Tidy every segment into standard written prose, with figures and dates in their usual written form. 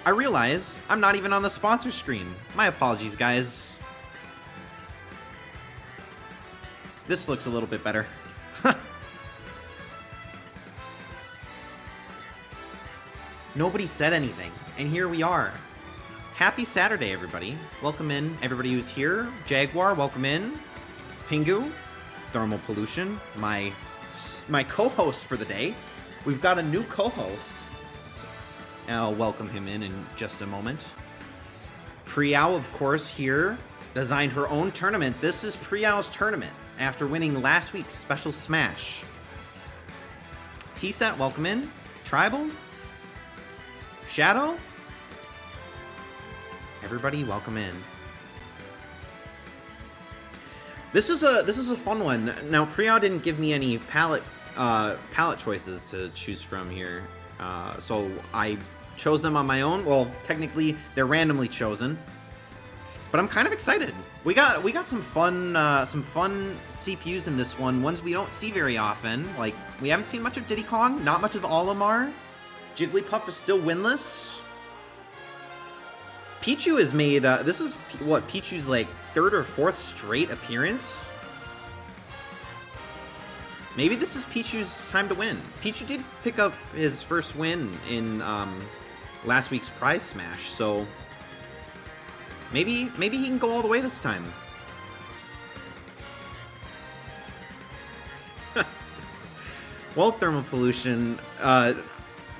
I realize I'm not even on the sponsor screen. My apologies, guys. This looks a little bit better. Nobody said anything, and here we are. Happy Saturday, everybody. Welcome in, everybody who's here. Jaguar, welcome in. Pingu, Thermal Pollution, my co-host for the day. We've got a new co-host. I'll welcome him in just a moment. Priyao, of course, here, designed her own tournament. This is Priyao's tournament after winning last week's Special Smash. T-Set, welcome in. Tribal, Shadow, everybody, welcome in. This is a fun one. Now, Priyao didn't give me any palette choices to choose from here, so I chose them on my own. Well, technically, they're randomly chosen, but I'm kind of excited. We got some fun CPUs in this one. Ones we don't see very often. Like, we haven't seen much of Diddy Kong, not much of Olimar. Jigglypuff is still winless. Pichu has made, this is, what, Pichu's, like, third or fourth straight appearance? Maybe this is Pichu's time to win. Pichu did pick up his first win in, last week's Prize Smash, so maybe he can go all the way this time. Well, Thermal Pollution,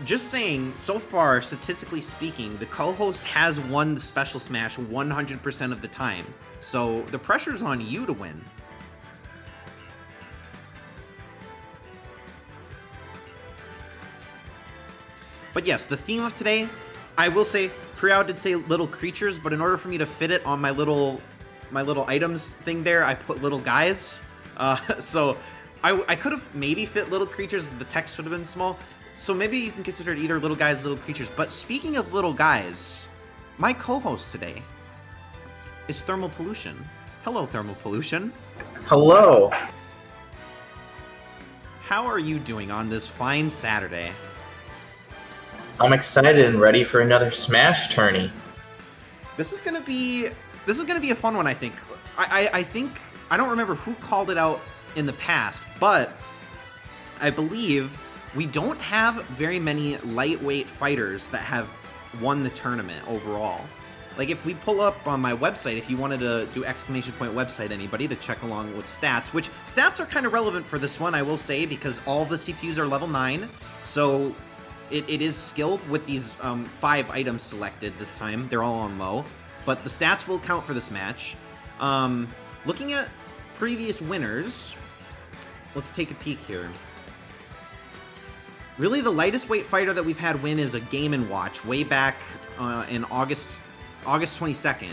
just saying, so far, statistically speaking, the co-host has won the Special Smash 100% of the time. So the pressure's on you to win. But yes, the theme of today, I will say, Priyao did say little creatures, but in order for me to fit it on my little items thing there, I put little guys. So I could have maybe fit little creatures, the text would have been small. So maybe you can consider it either little guys, little creatures. But speaking of little guys, my co-host today is Thermal Pollution. Hello, Thermal Pollution. Hello. How are you doing on this fine Saturday? I'm excited and ready for another SmashTourney. This is gonna be a fun one, I think. I think I don't remember who called it out in the past, but I believe we don't have very many lightweight fighters that have won the tournament overall. Like, if we pull up on my website, if you wanted to do exclamation point website, anybody, to check along with stats, which stats are kind of relevant for this one, I will say, because all the CPUs are level 9, so it is skilled with these 5 items selected this time. They're all on low, but the stats will count for this match. Looking at previous winners, let's take a peek here. Really, the lightest weight fighter that we've had win is a Game & Watch way back in August 22nd.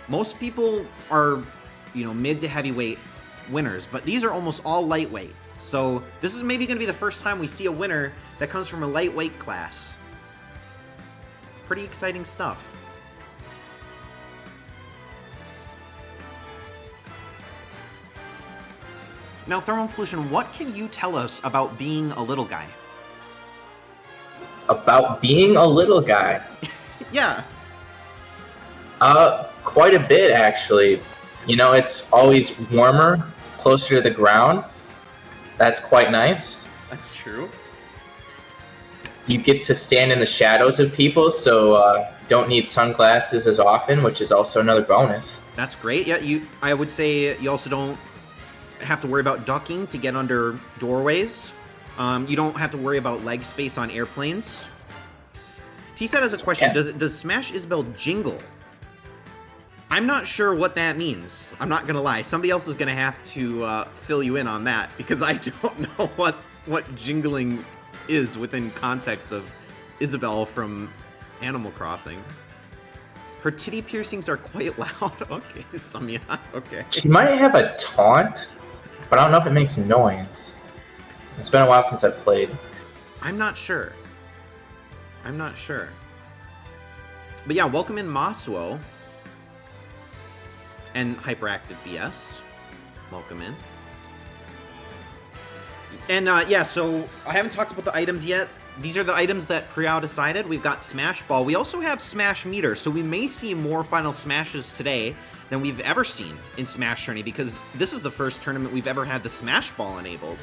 Most people are, mid to heavyweight winners, but these are almost all lightweight. So this is maybe going to be the first time we see a winner that comes from a lightweight class. Pretty exciting stuff. Now, Thermal Pollution, what can you tell us about being a little guy? About being a little guy? Yeah. Quite a bit, actually. It's always warmer, closer to the ground. That's quite nice. That's true. You get to stand in the shadows of people, so don't need sunglasses as often, which is also another bonus. That's great. Yeah, I would say you also don't have to worry about ducking to get under doorways. You don't have to worry about leg space on airplanes. T-Set has a question. Yeah. Does Smash Isabelle jingle? I'm not sure what that means. I'm not gonna lie. Somebody else is gonna have to fill you in on that, because I don't know what jingling is within context of Isabelle from Animal Crossing. Her titty piercings are quite loud. Okay, Samya. Okay. She might have a taunt, but I don't know if it makes noise. It's been a while since I've played. I'm not sure. But yeah, welcome in Masuo. And Hyperactive BS. Welcome in. And yeah, so I haven't talked about the items yet. these are the items that Priao decided. We've got Smash Ball. We also have Smash Meter, so we may see more Final Smashes today than we've ever seen in SmashTourney, because this is the first tournament we've ever had the Smash Ball enabled.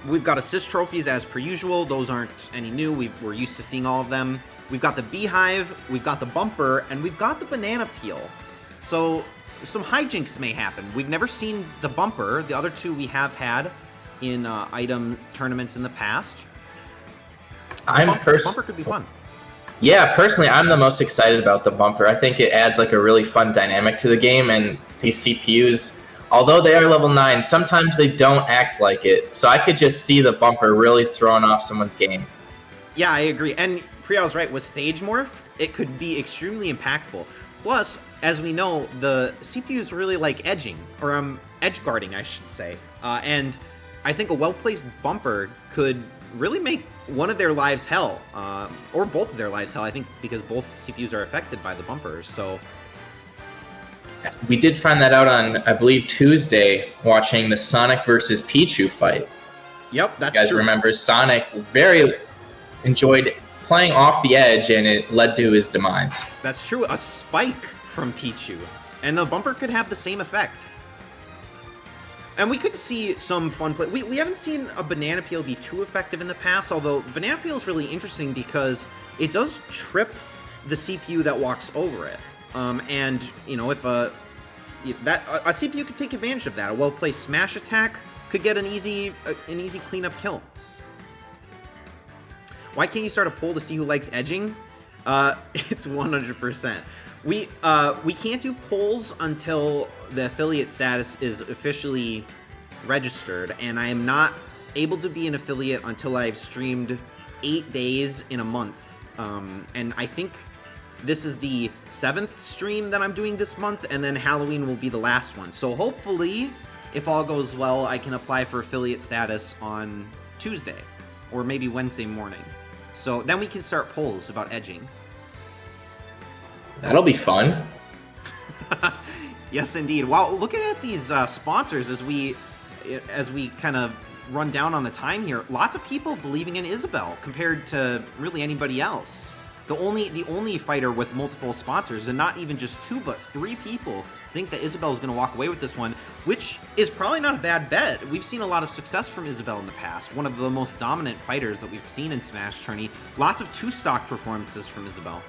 We've got assist trophies as per usual. Those aren't any new. We're used to seeing all of them. We've got the Beehive, we've got the Bumper, and we've got the Banana Peel. So some hijinks may happen. We've never seen the Bumper. The other two we have had in item tournaments in the past. Bumper could be fun. Yeah, personally, I'm the most excited about the Bumper. I think it adds like a really fun dynamic to the game, and these CPUs, although they are level 9, sometimes they don't act like it. So I could just see the Bumper really throwing off someone's game. Yeah, I agree. And Prial's right, with Stage Morph, it could be extremely impactful. Plus, as we know, the CPUs really like edging, or edge guarding, I should say. And I think a well-placed Bumper could really make one of their lives hell, or both of their lives hell, I think, because both CPUs are affected by the Bumpers, so... We did find that out on, I believe, Tuesday, watching the Sonic versus Pichu fight. Yep, that's true. You guys remember Sonic very enjoyed playing off the edge, and it led to his demise. That's true, a spike from Pichu, and the Bumper could have the same effect. And we could see some fun play. We haven't seen a Banana Peel be too effective in the past, although Banana Peel is really interesting because it does trip the CPU that walks over it. And, you know, if a CPU could take advantage of that. A well-placed smash attack could get an easy cleanup kill. Why can't you start a poll to see who likes edging? It's 100%. We can't do polls until the affiliate status is officially registered, and I am not able to be an affiliate until I've streamed 8 days in a month. And I think this is the 7th stream that I'm doing this month, and then Halloween will be the last one. So hopefully, if all goes well, I can apply for affiliate status on Tuesday, or maybe Wednesday morning. So then we can start polls about edging. That'll be fun. Yes, indeed. Well, looking at these sponsors as we kind of run down on the time here, lots of people believing in Isabelle compared to really anybody else. The only fighter with multiple sponsors, and not even just 2, but 3 people think that Isabelle is going to walk away with this one, which is probably not a bad bet. We've seen a lot of success from Isabelle in the past. One of the most dominant fighters that we've seen in SmashTourney. Lots of 2-stock performances from Isabelle.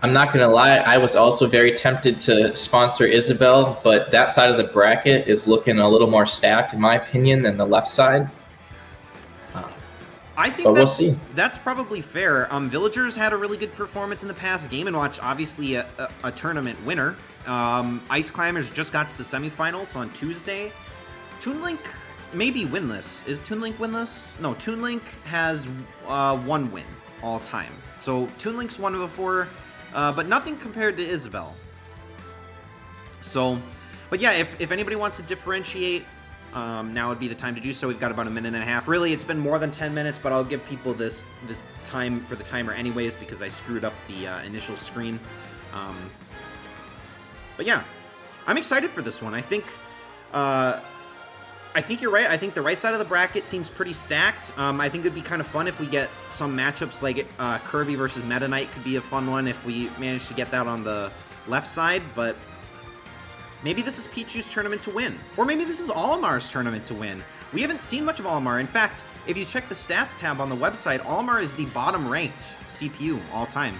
I'm not going to lie, I was also very tempted to sponsor Isabelle, but that side of the bracket is looking a little more stacked, in my opinion, than the left side. I think we'll see. That's probably fair. Villagers had a really good performance in the past. Game & Watch, obviously a tournament winner. Ice Climbers just got to the semifinals on Tuesday. ToonLink may be winless. Is ToonLink winless? No, ToonLink has 1 win all time. So ToonLink's won before, but nothing compared to Isabelle. So, but yeah, if anybody wants to differentiate, now would be the time to do so. We've got about 1.5 minutes. Really, it's been more than 10 minutes, but I'll give people this time for the timer anyways because I screwed up the initial screen. But yeah, I'm excited for this one. I think you're right. I think the right side of the bracket seems pretty stacked. I think it'd be kind of fun if we get some matchups like Kirby versus Meta Knight could be a fun one if we manage to get that on the left side, but maybe this is Pichu's tournament to win. Or maybe this is Olimar's tournament to win. We haven't seen much of Olimar. In fact, if you check the stats tab on the website, Olimar is the bottom-ranked CPU all time.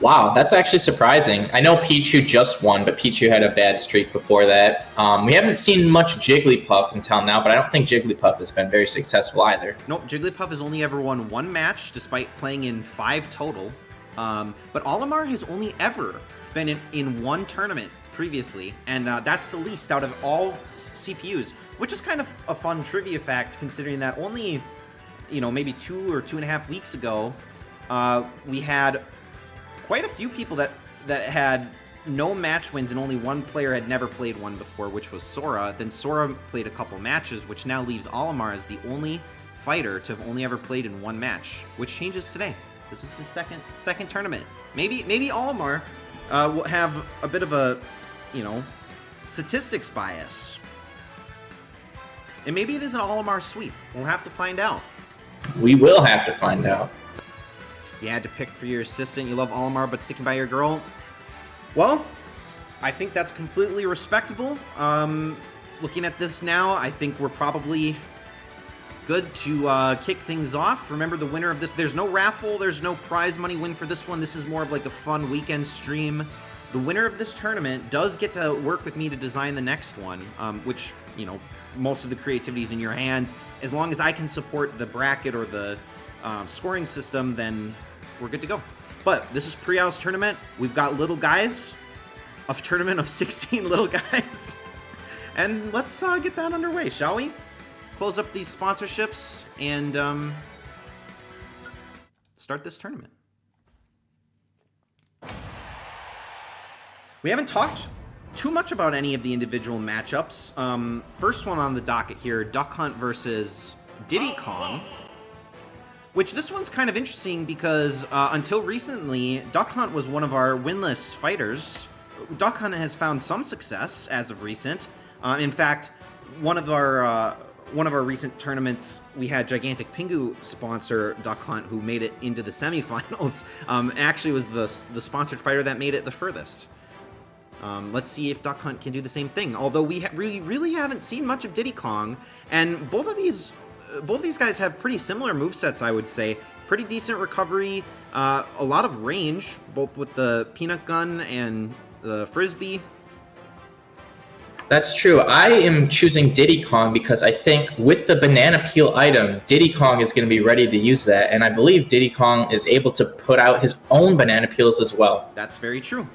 Wow, that's actually surprising. I know Pichu just won, but Pichu had a bad streak before that. We haven't seen much Jigglypuff until now, but I don't think Jigglypuff has been very successful either. Nope, Jigglypuff has only ever won 1 match, despite playing in 5 total. But Olimar has only ever been in 1 tournament previously, and that's the least out of all CPUs, which is kind of a fun trivia fact considering that only, maybe 2 or 2.5 weeks ago, we had quite a few people that had no match wins and only 1 player had never played one before, which was Sora. Then Sora played a couple matches, which now leaves Olimar as the only fighter to have only ever played in 1 match, which changes today. This is his second tournament. Maybe Olimar will have a bit of a statistics bias. And maybe it is an Olimar sweep. We'll have to find out. We will have to find out. You had to pick for your assistant. You love Olimar, but sticking by your girl. Well, I think that's completely respectable. Looking at this now, I think we're probably good to kick things off. Remember, the winner of this, there's no raffle, there's no prize money win for this one. This is more of like a fun weekend stream. The winner of this tournament does get to work with me to design the next one, which, you know, most of the creativity is in your hands. As long as I can support the bracket or the scoring system, then we're good to go. But this is Priya's tournament. We've got little guys, a tournament of 16 little guys. And let's get that underway, shall we? Close up these sponsorships and start this tournament. We haven't talked too much about any of the individual matchups. First one on the docket here, Duck Hunt versus Diddy Kong. Which this one's kind of interesting because until recently, Duck Hunt was one of our winless fighters. Duck Hunt has found some success as of recent. In fact, one of our recent tournaments, we had Gigantic Pingu sponsor Duck Hunt, who made it into the semifinals. Actually, was the sponsored fighter that made it the furthest. Let's see if Duck Hunt can do the same thing. Although we really haven't seen much of Diddy Kong, and both of these guys have pretty similar movesets, I would say. Pretty decent recovery, a lot of range, both with the peanut gun and the frisbee. That's true. I am choosing Diddy Kong because I think with the banana peel item, Diddy Kong is going to be ready to use that, and I believe Diddy Kong is able to put out his own banana peels as well. That's very true.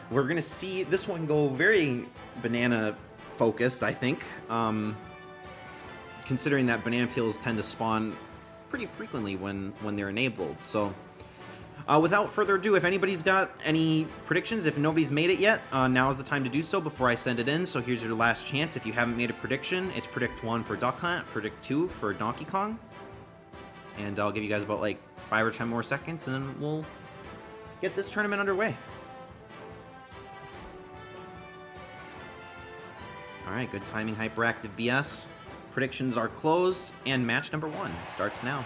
We're going to see this one go very banana focused, I think. Considering that banana peels tend to spawn pretty frequently when they're enabled. So without further ado, if anybody's got any predictions, if nobody's made it yet, now is the time to do so before I send it in. So here's your last chance. If you haven't made a prediction, it's predict 1 for Duck Hunt, predict 2 for Donkey Kong. And I'll give you guys about like 5 or 10 more seconds and then we'll get this tournament underway. All right, good timing, hyperactive BS. Predictions are closed, and match number 1 starts now.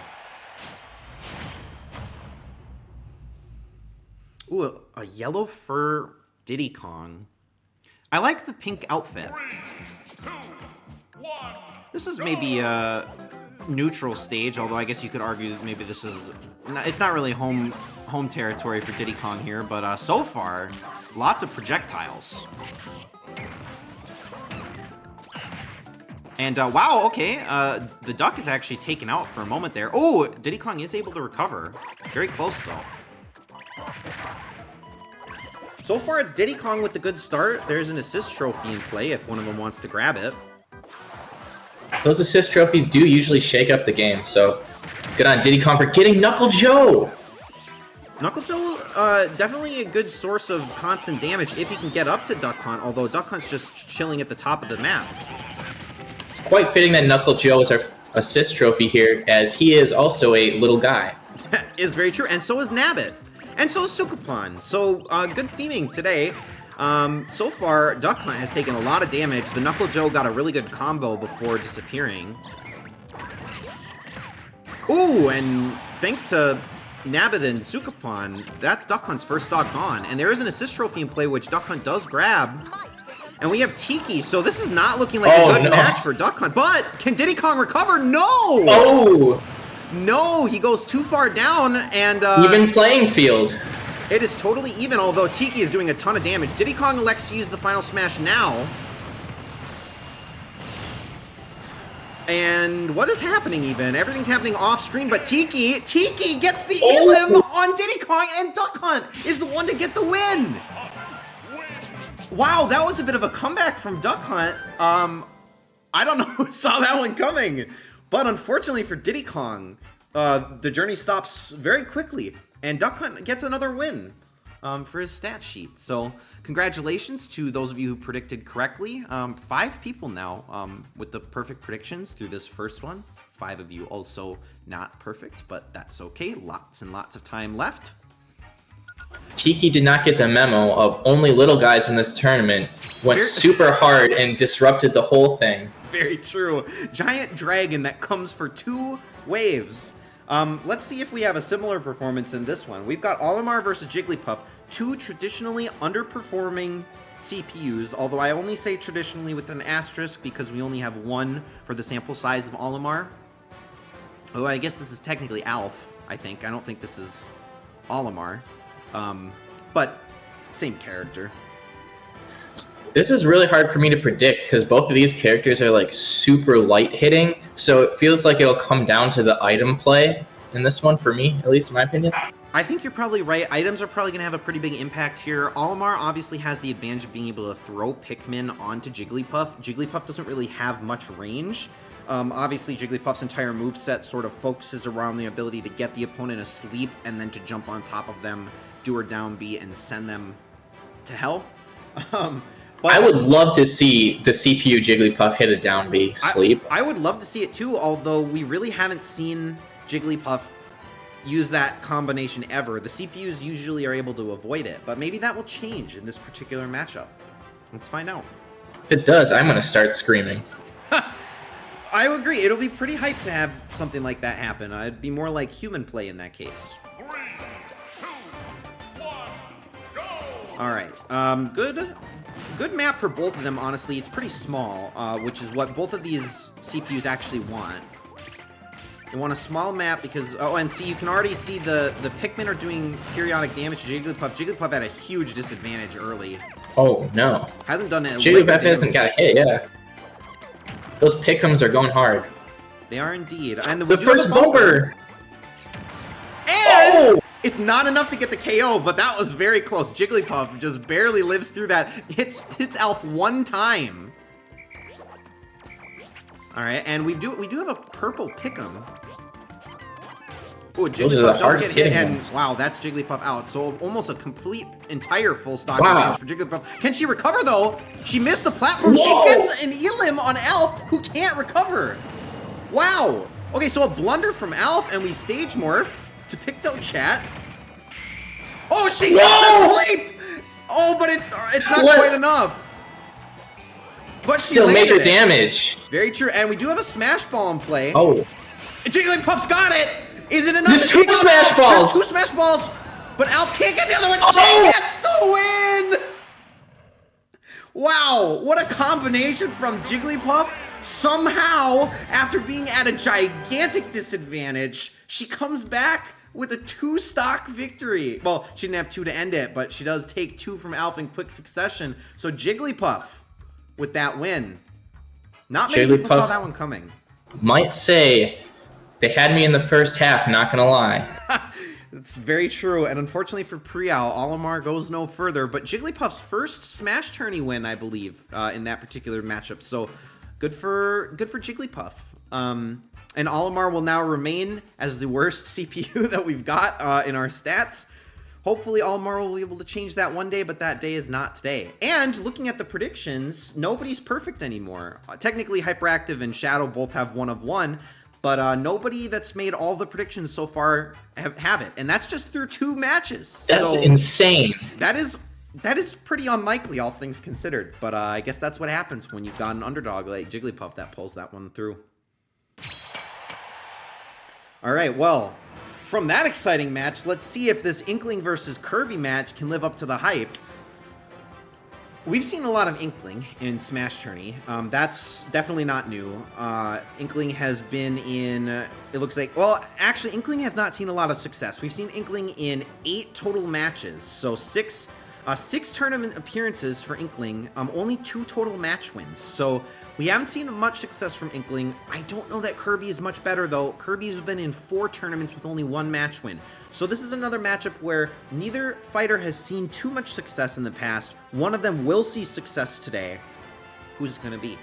Ooh, a yellow fur Diddy Kong. I like the pink outfit. 3, 2, 1, this is maybe a neutral stage, although I guess you could argue that maybe this is... It's not really home territory for Diddy Kong here, but so far, lots of projectiles. And wow, okay, the duck is actually taken out for a moment there. Oh, Diddy Kong is able to recover. Very close, though. So far, it's Diddy Kong with the good start. There's an assist trophy in play if one of them wants to grab it. Those assist trophies do usually shake up the game, so good on Diddy Kong for getting Knuckle Joe! Knuckle Joe, definitely a good source of constant damage if he can get up to Duck Hunt, although Duck Hunt's just chilling at the top of the map. It's quite fitting that Knuckle Joe is our assist trophy here, as he is also a little guy. That is very true, and so is Nabbit. And so is Sukapon. So, good theming today. So far, Duck Hunt has taken a lot of damage. The Knuckle Joe got a really good combo before disappearing. Ooh, and thanks to Nabbit and Sukapon, that's Duck Hunt's first stock gone. And there is an assist trophy in play, which Duck Hunt does grab. And we have Tiki, so this is not looking like a good match for Duck Hunt. But can Diddy Kong recover? No! Oh! No, he goes too far down, and even playing field. It is totally even, although Tiki is doing a ton of damage. Diddy Kong elects to use the final smash now. And what is happening even? Everything's happening off screen, but Tiki gets the elim on Diddy Kong, and Duck Hunt is the one to get the win. Wow, that was a bit of a comeback from Duck Hunt. I don't know who saw that one coming. But unfortunately for Diddy Kong, the journey stops very quickly, and Duck Hunt gets another win for his stat sheet. So congratulations to those of you who predicted correctly. 5 people now with the perfect predictions through this first one. 5 of you also not perfect, but that's okay. Lots and lots of time left. Tiki did not get the memo of only little guys in this tournament went super hard and disrupted the whole thing. Very true. Giant dragon that comes for 2 waves. Let's see if we have a similar performance in this one. We've got Olimar versus Jigglypuff, 2 traditionally underperforming CPUs, although I only say traditionally with an asterisk because we only have 1 for the sample size of Olimar. Although I guess this is technically Alf, I think. I don't think this is Olimar. But same character. This is really hard for me to predict because both of these characters are like super light hitting, so it feels like it'll come down to the item play in this one for me, at least in my opinion. I think you're probably right. Items are probably going to have a pretty big impact here. Olimar obviously has the advantage of being able to throw Pikmin onto Jigglypuff. Jigglypuff doesn't really have much range. Obviously, Jigglypuff's entire moveset sort of focuses around the ability to get the opponent asleep and then to jump on top of them, do or down B, and send them to hell. But I would love to see the CPU Jigglypuff hit a down B sleep. I would love to see it too, although we really haven't seen Jigglypuff use that combination ever. The CPUs usually are able to avoid it, but maybe that will change in this particular matchup. Let's find out. If it does, I'm going to start screaming. I agree. It'll be pretty hyped to have something like that happen. It'd be more like human play in that case. 3, 2, 1, go! All right. Good map for both of them, honestly. It's pretty small, which is what both of these CPUs actually want. They want a small map because... Oh, and see, you can already see the Pikmin are doing periodic damage to Jigglypuff. Jigglypuff had a huge disadvantage early. Oh, no. Hasn't done it. Jigglypuff hasn't got a hit, yeah. Those Pikms are going hard. They are indeed. And The first bumper! And it's not enough to get the KO, but that was very close. Jigglypuff just barely lives through that. Hits Alf 1 time. All right, and we do have a purple Pikmin. Oh, Jigglypuff does get hit, and wow, that's Jigglypuff out. So almost a complete, entire full stock advantage for Jigglypuff. Can she recover though? She missed the platform. Whoa. She gets an Elim on Alf, who can't recover. Wow. Okay, so a blunder from Alf, and we stage morph to Picto Chat. Oh, she gets asleep. Oh, but it's not quite enough. But still major damage. Very true, and we do have a Smash Ball in play. Oh. Jigglypuff's got it. Is it enough? There's 2 Smash Balls. There's 2 Smash Balls, but Alf can't get the other one. She gets the win. Wow, what a combination from Jigglypuff. Somehow, after being at a gigantic disadvantage, she comes back with a 2-stock victory. Well, she didn't have 2 to end it, but she does take 2 from Alf in quick succession. So Jigglypuff with that win. Not many people saw that one coming. Might say they had me in the first half, not gonna lie. It's very true, and unfortunately for Prial, Olimar goes no further, but Jigglypuff's first SmashTourney win, I believe, in that particular matchup. So good for Jigglypuff. And Olimar will now remain as the worst CPU that we've got in our stats. Hopefully Olimar will be able to change that one day, but that day is not today. And looking at the predictions, nobody's perfect anymore. Technically, Hyperactive and Shadow both have 1 of 1, but nobody that's made all the predictions so far have it. And that's just through 2 matches. That's insane. That is pretty unlikely, all things considered. But I guess that's what happens when you've got an underdog like Jigglypuff that pulls that one through. All right, well, from that exciting match, let's see if this Inkling versus Kirby match can live up to the hype. We've seen a lot of Inkling in SmashTourney. That's definitely not new. Inkling has been in, it looks like, well, actually, Inkling has not seen a lot of success. We've seen Inkling in 8 total matches, so 6 tournament appearances for Inkling, only 2 total match wins. So we haven't seen much success from Inkling. I don't know that Kirby is much better, though. Kirby's been in 4 tournaments with only 1 match win. So this is another matchup where neither fighter has seen too much success in the past. One of them will see success today. Who's it going to be?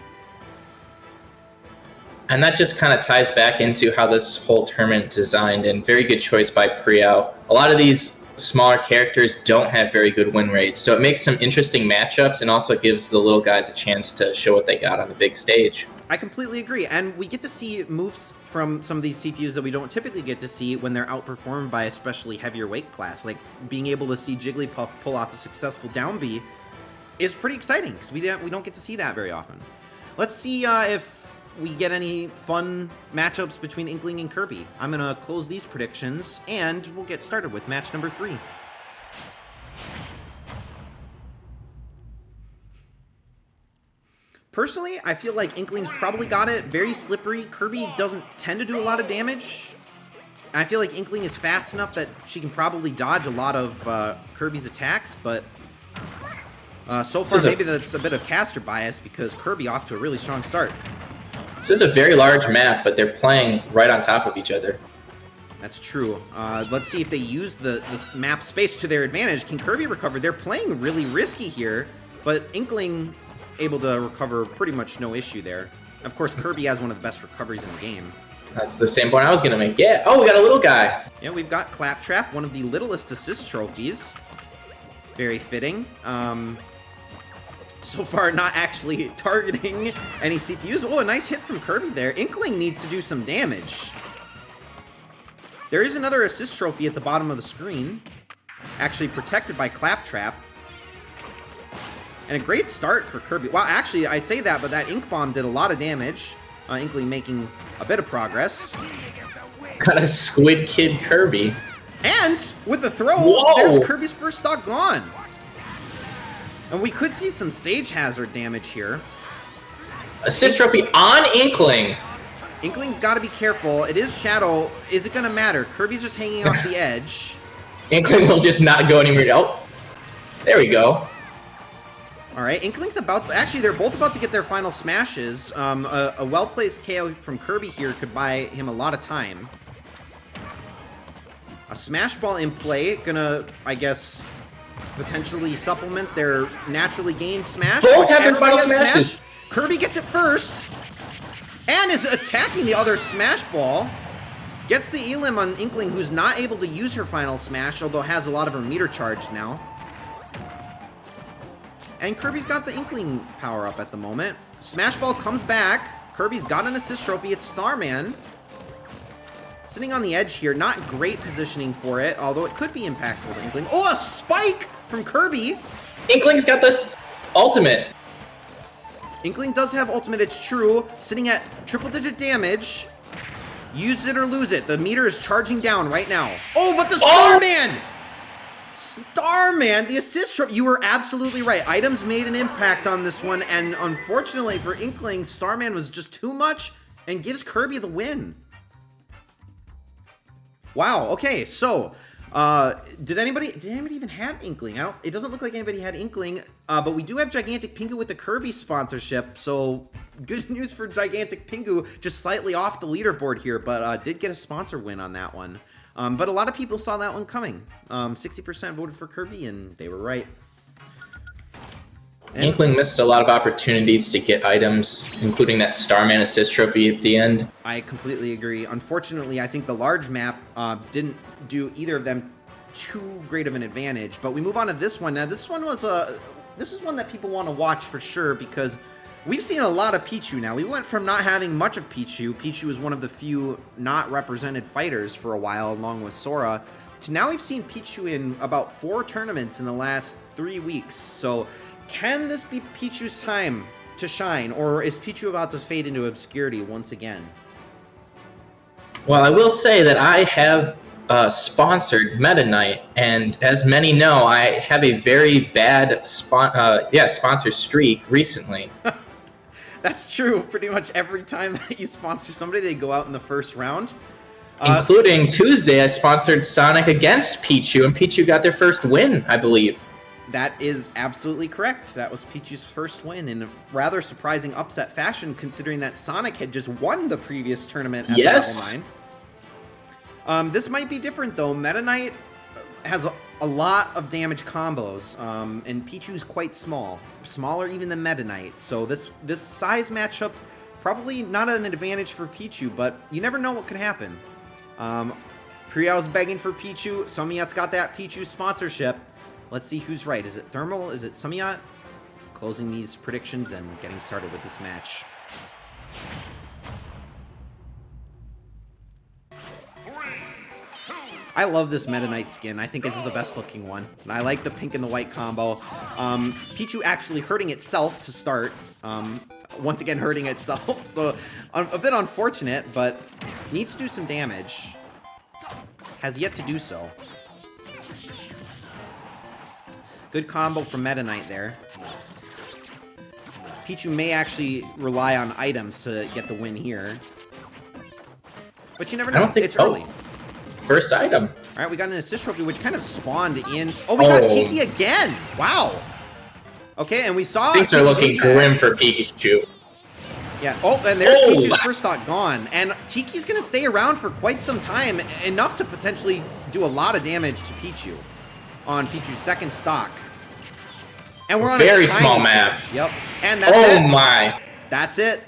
And that just kind of ties back into how this whole tournament is designed, and very good choice by Priao. A lot of these smaller characters don't have very good win rates. So it makes some interesting matchups and also gives the little guys a chance to show what they got on the big stage. I completely agree, and we get to see moves from some of these CPUs that we don't typically get to see when they're outperformed by especially heavier weight class. Like being able to see Jigglypuff pull off a successful down B is pretty exciting because we don't get to see that very often. Let's see if we get any fun matchups between Inkling and Kirby. I'm gonna close these predictions and we'll get started with match number 3. Personally, I feel like Inkling's probably got it. Very slippery. Kirby doesn't tend to do a lot of damage. I feel like Inkling is fast enough that she can probably dodge a lot of Kirby's attacks, but so far maybe that's a bit of caster bias because Kirby off to a really strong start. This is a very large map, but they're playing right on top of each other. That's true. Let's see if they use the map space to their advantage. Can Kirby recover? They're playing really risky here, but Inkling able to recover pretty much no issue there. Of course, Kirby has one of the best recoveries in the game. That's the same point I was going to make. Yeah. Oh, we got a little guy. Yeah, we've got Claptrap, one of the littlest assist trophies. Very fitting. So far, not actually targeting any CPUs. Oh, a nice hit from Kirby there. Inkling needs to do some damage. There is another assist trophy at the bottom of the screen, actually protected by Claptrap. And a great start for Kirby. Well, actually, I say that, but that Ink Bomb did a lot of damage. Inkling making a bit of progress. Got a Squid Kid Kirby. And with the throw, whoa, there's Kirby's first stock gone. And we could see some Sage Hazard damage here. Assist trophy on Inkling. Inkling's got to be careful. It is Shadow. Is it going to matter? Kirby's just hanging off the edge. Inkling will just not go anywhere. Oh, there we go. All right, Inkling's about... Actually, they're both about to get their final smashes. A well-placed KO from Kirby here could buy him a lot of time. A Smash Ball in play. Gonna, I guess, potentially supplement their naturally gained smash. Both have their final smashes. Smash. Kirby gets it first. And is attacking the other Smash Ball. Gets the Elim on Inkling, who's not able to use her final smash, although has a lot of her meter charged now. And Kirby's got the Inkling power up at the moment. Smash Ball comes back. Kirby's got an assist trophy. It's Starman. Sitting on the edge here. Not great positioning for it, although it could be impactful to Inkling. Oh, a spike from Kirby. Inkling's got this ultimate. Inkling does have ultimate, it's true. Sitting at triple-digit damage. Use it or lose it. The meter is charging down right now. Oh, but the Starman! Starman, the assist trophy. You were absolutely right. Items made an impact on this one, and unfortunately for Inkling, Starman was just too much and gives Kirby the win. Wow, okay, so did anybody even have Inkling? It doesn't look like anybody had Inkling, but we do have Gigantic Pingu with the Kirby sponsorship, so good news for Gigantic Pingu, just slightly off the leaderboard here, but did get a sponsor win on that one. But a lot of people saw that one coming. 60% voted for Kirby, and they were right. And Inkling missed a lot of opportunities to get items, including that Starman assist trophy at the end. I completely agree. Unfortunately, I think the large map didn't do either of them too great of an advantage. But we move on to this one. Now, this one was this is one that people want to watch for sure because we've seen a lot of Pichu now. We went from not having much of Pichu. Pichu was one of the few not represented fighters for a while, along with Sora. To now we've seen Pichu in about 4 tournaments in the last 3 weeks. So can this be Pichu's time to shine, or is Pichu about to fade into obscurity once again? Well, I will say that I have sponsored Meta Knight, and as many know, I have a very bad sponsor streak recently. That's true. Pretty much every time that you sponsor somebody, they go out in the first round. Including Tuesday, I sponsored Sonic against Pichu, and Pichu got their first win, I believe. That is absolutely correct. That was Pichu's first win in a rather surprising upset fashion, considering that Sonic had just won the previous tournament as level 9. This might be different, though. Meta Knight has a lot of damage combos, and Pichu's quite small. Smaller even than Meta Knight. So this size matchup, probably not an advantage for Pichu, but you never know what could happen. Kriyao's begging for Pichu. Somiyat's got that Pichu sponsorship. Let's see who's right. Is it Thermal? Is it Somiyat? Closing these predictions and getting started with this match. I love this Meta Knight skin. I think it's the best looking one. And I like the pink and the white combo. Pichu actually hurting itself to start. Once again, hurting itself. So a bit unfortunate, but needs to do some damage. Has yet to do so. Good combo from Meta Knight there. Pichu may actually rely on items to get the win here. But you never know. It's early. First item. All right, we got an assist trophy, which kind of spawned in. Oh, we got Tiki again. Wow. Okay, and we saw things are looking grim for Pikachu. Yeah. Oh, and there's Pichu's first stock gone. And Tiki's going to stay around for quite some time, enough to potentially do a lot of damage to Pichu on Pichu's second stock. And we're on a very small map. Yep. And that's it. Oh my. That's it.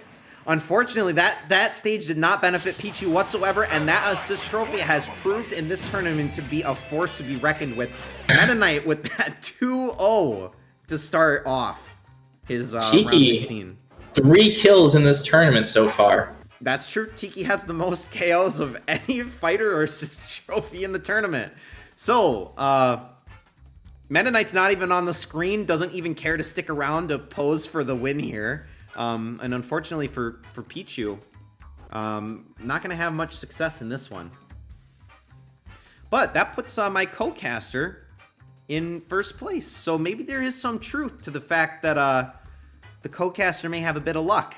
Unfortunately, that stage did not benefit Pichu whatsoever, and that assist trophy has proved in this tournament to be a force to be reckoned with. Meta Knight with that 2-0 to start off his round 16. 3 kills in this tournament so far. That's true. Tiki has the most KOs of any fighter or assist trophy in the tournament. So, Meta Knight's not even on the screen, doesn't even care to stick around to pose for the win here. And unfortunately for Pichu, not going to have much success in this one. But that puts my co-caster in first place. So maybe there is some truth to the fact that the co-caster may have a bit of luck.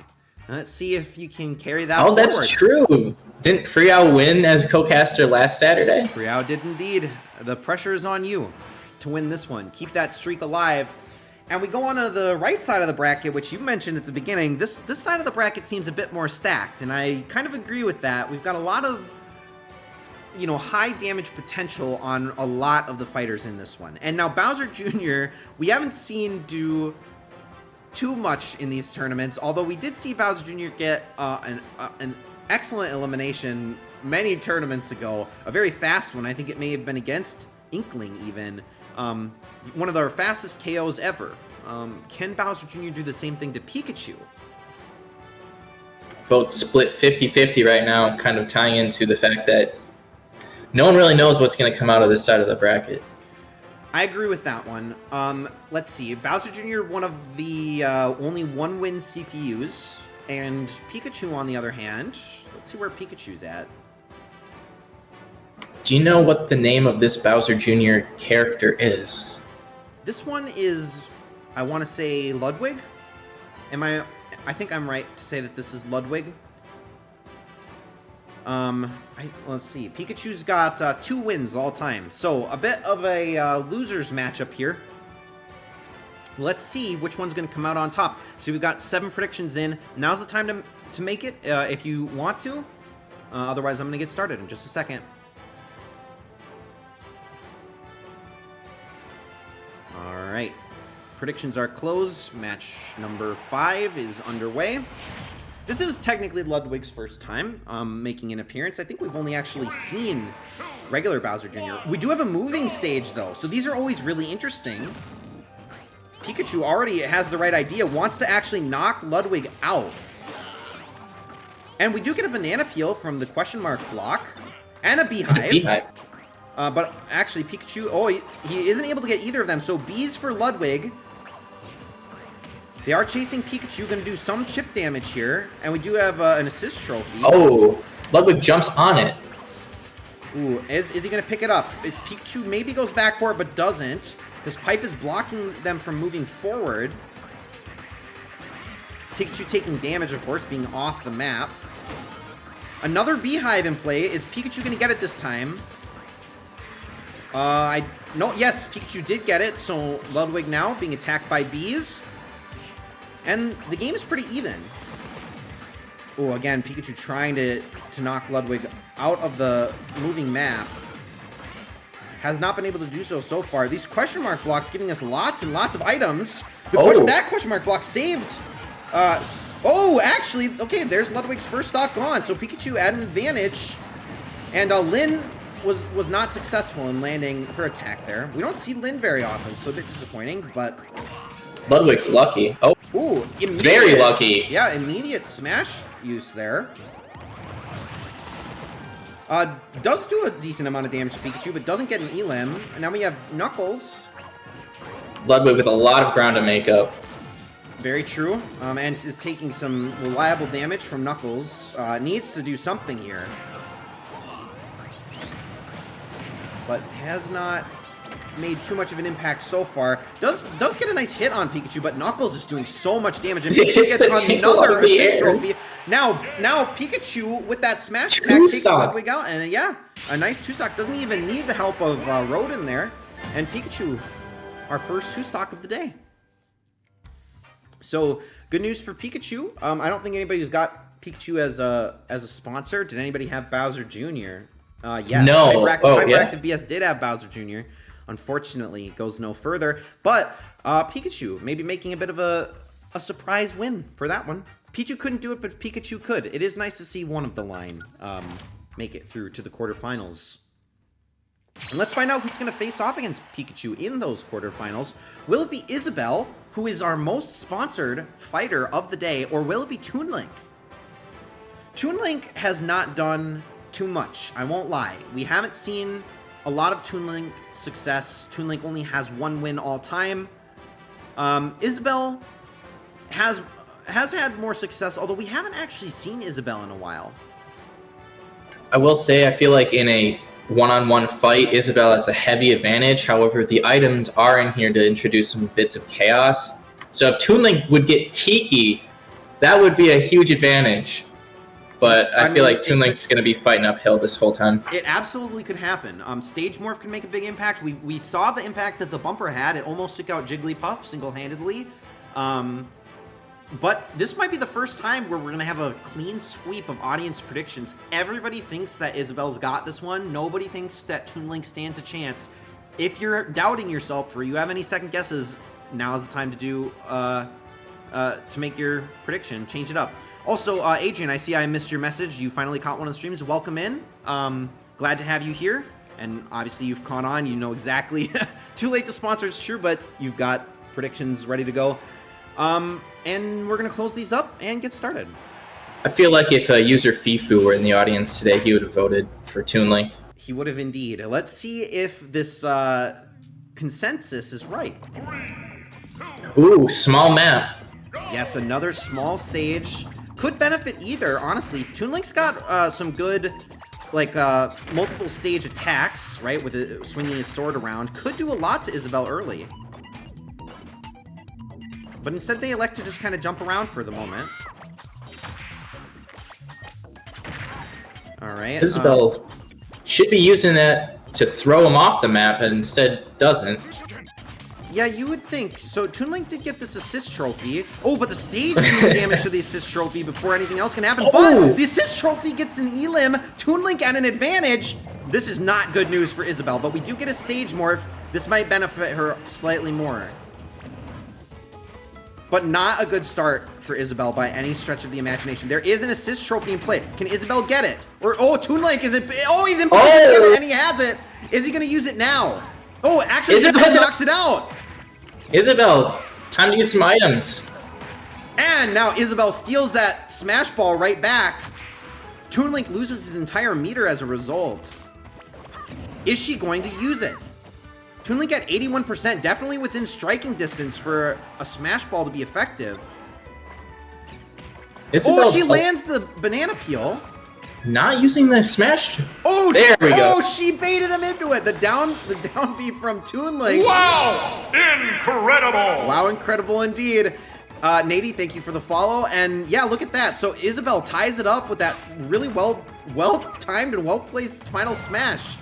Let's see if you can carry that forward. That's true. Didn't Friao win as co-caster last Saturday? Friao did indeed. The pressure is on you to win this one. Keep that streak alive. And we go on to the right side of the bracket, which you mentioned at the beginning. This side of the bracket seems a bit more stacked, and I kind of agree with that. We've got a lot of, high damage potential on a lot of the fighters in this one. And now Bowser Jr., we haven't seen do too much in these tournaments, although we did see Bowser Jr. get an excellent elimination many tournaments ago. A very fast one. I think it may have been against Inkling even. One of our fastest KOs ever. Can Bowser Jr. do the same thing to Pikachu? Votes split 50-50 right now, kind of tying into the fact that no one really knows what's going to come out of this side of the bracket. I agree with that one. Let's see. Bowser Jr., one of the only one-win CPUs, and Pikachu, on the other hand. Let's see where Pikachu's at. Do you know what the name of this Bowser Jr. character is? This one is, I want to say, Ludwig. I think I'm right to say that this is Ludwig. Let's see. Pikachu's got 2 wins all time. So a bit of a losers matchup here. Let's see which one's going to come out on top. So we've got 7 predictions in. Now's the time to make it if you want to. Otherwise, I'm going to get started in just a second. All right. Predictions are closed. Match number 5 is underway. This is technically Ludwig's first time making an appearance. I think we've only actually seen regular Bowser Jr. We do have a moving stage, though, so these are always really interesting. Pikachu already has the right idea, wants to actually knock Ludwig out. And we do get a banana peel from the question mark block, and a beehive. But actually, Pikachu, he isn't able to get either of them, so bees for Ludwig. They are chasing Pikachu, going to do some chip damage here, and we do have an assist trophy. Oh, Ludwig jumps on it. Ooh, is he going to pick it up? Pikachu maybe goes back for it, but doesn't. This pipe is blocking them from moving forward. Pikachu taking damage, of course, being off the map. Another beehive in play. Is Pikachu going to get it this time? Yes, Pikachu did get it, so Ludwig now being attacked by bees. And the game is pretty even. Oh, again, Pikachu trying to knock Ludwig out of the moving map. Has not been able to do so far. These question mark blocks giving us lots and lots of items. That question mark block saved. Actually, okay, there's Ludwig's first stock gone. So Pikachu at an advantage. And Lin was not successful in landing her attack there. We don't see Lynn very often, so a bit disappointing, but... Ludwig's lucky. Oh, Ooh, immediate, very lucky. Yeah, immediate smash use there. Does do a decent amount of damage to Pikachu, but doesn't get an Elim. And now we have Knuckles. Ludwig with a lot of ground to make up. Very true. And is taking some reliable damage from Knuckles. Needs to do something here. But has not made too much of an impact so far. Does get a nice hit on Pikachu, but Knuckles is doing so much damage, and Pikachu gets another assist trophy. Now Pikachu with that smash attack takes Ludwig out, and yeah, a nice two-stock. Doesn't even need the help of Rodin there, and Pikachu, our first two-stock of the day. So good news for Pikachu. I don't think anybody's got Pikachu as a sponsor. Did anybody have Bowser Jr.? Yes. No. Hyperactive BS did have Bowser Jr. Unfortunately, it goes no further. But Pikachu maybe making a bit of a surprise win for that one. Pichu couldn't do it, but Pikachu could. It is nice to see one of the line make it through to the quarterfinals. And let's find out who's going to face off against Pikachu in those quarterfinals. Will it be Isabelle, who is our most sponsored fighter of the day, or will it be Toon Link? Toon Link has not done too much, I won't lie. We haven't seen a lot of Toon Link success. Toon Link only has one win all time. Isabelle has had more success, although we haven't actually seen Isabelle in a while. I will say, I feel like in a one-on-one fight, Isabelle has the heavy advantage. However, the items are in here to introduce some bits of chaos. So if Toon Link would get Tiki, that would be a huge advantage. But I feel like Toon Link's going to be fighting uphill this whole time. It absolutely could happen. Stage Morph can make a big impact. We saw the impact that the bumper had. It almost took out Jigglypuff single-handedly. But this might be the first time where we're going to have a clean sweep of audience predictions. Everybody thinks that Isabelle's got this one. Nobody thinks that Toon Link stands a chance. If you're doubting yourself or you have any second guesses, now's the time to do to make your prediction. Change it up. Also, Adrian, I see I missed your message. You finally caught one of the streams. Welcome in. Glad to have you here. And obviously you've caught on. You know exactly. Too late to sponsor, it's true, but you've got predictions ready to go. And we're going to close these up and get started. I feel like if user Fifu were in the audience today, he would have voted for Toon Link. He would have indeed. Let's see if this consensus is right. Ooh, small map. Yes, another small stage. Could benefit either, honestly. Toon Link's got some good, like, multiple stage attacks, right, with it swinging his sword around. Could do a lot to Isabelle early. But instead they elect to just kind of jump around for the moment. Alright. Isabelle should be using that to throw him off the map, and instead doesn't. Yeah, you would think. So Toon Link did get this assist trophy. Oh, but the stage did damage to the assist trophy before anything else can happen. Oh! But the assist trophy gets an Elim. Toon Link at an advantage. This is not good news for Isabelle, but we do get a stage morph. This might benefit her slightly more. But not a good start for Isabelle by any stretch of the imagination. There is an assist trophy in play. Can Isabelle get it? Or, oh, Toon Link is it? Oh, he's in position to get it, and he has it. Is he going to use it now? Oh, actually, Isabelle knocks it out. Isabelle, time to use some items. And now Isabelle steals that Smash Ball right back. Toon Link loses his entire meter as a result. Is she going to use it? Toon Link at 81%, definitely within striking distance for a Smash Ball to be effective. Isabelle, she lands the banana peel. Not using the smash. Oh, there we go. Oh, she baited him into it. The down B from Toon Link. Wow! Incredible! Wow, incredible indeed. Nady, thank you for the follow. And yeah, look at that. So Isabelle ties it up with that really well-timed and well-placed final smash.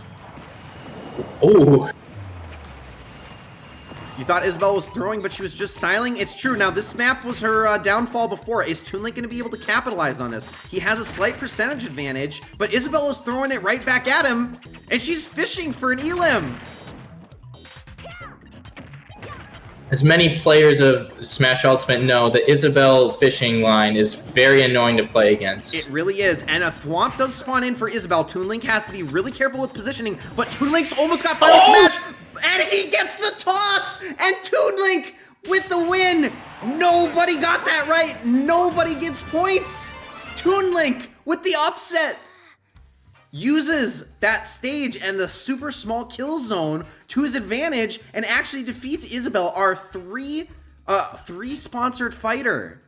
Ooh. You thought Isabelle was throwing, but she was just styling? It's true. Now, this map was her downfall before. Is Toon Link going to be able to capitalize on this? He has a slight percentage advantage, but Isabelle is throwing it right back at him, and she's fishing for an Elim. as many players of Smash Ultimate know, the Isabelle fishing line is very annoying to play against. It really is, and a Thwomp does spawn in for Isabelle. Toon Link has to be really careful with positioning, but Toon Link's almost got Final Smash, and he gets the toss, and Toon Link with the win. Nobody got that right. Nobody gets points. Toon Link with the upset uses that stage and the super small kill zone to his advantage and actually defeats Isabelle, our three sponsored fighter.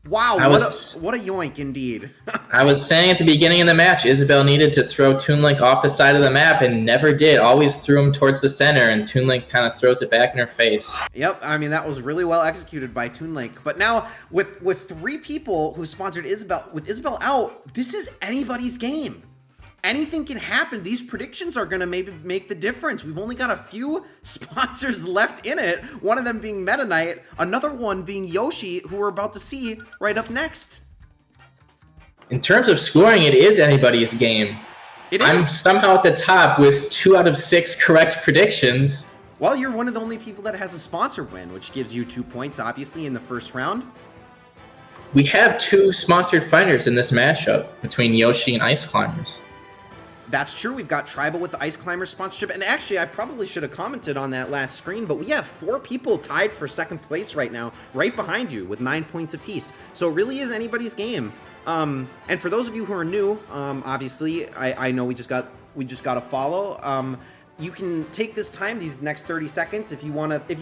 Wow, what a yoink indeed. I was saying at the beginning of the match, Isabelle needed to throw Toon Link off the side of the map and never did. Always threw him towards the center, and Toon Link kind of throws it back in her face. Yep, I mean, that was really well executed by Toon Link. But now, with 3 people who sponsored Isabelle, with Isabelle out, this is anybody's game. Anything can happen. These predictions are going to maybe make the difference. We've only got a few sponsors left in it, one of them being Meta Knight, another one being Yoshi, who we're about to see right up next. In terms of scoring, it is anybody's game. It is. I'm somehow at the top with 2 out of 6 correct predictions. Well, you're one of the only people that has a sponsor win, which gives you 2 points, obviously, in the first round. We have 2 sponsored fighters in this matchup between Yoshi and Ice Climbers. That's true. We've got Tribal with the Ice Climber sponsorship. And actually, I probably should have commented on that last screen, but we have 4 people tied for 2nd place right now, right behind you with 9 points apiece. So it really is anybody's game. And for those of you who are new, obviously, I know we just got a follow. You can take this time, these next 30 seconds, if you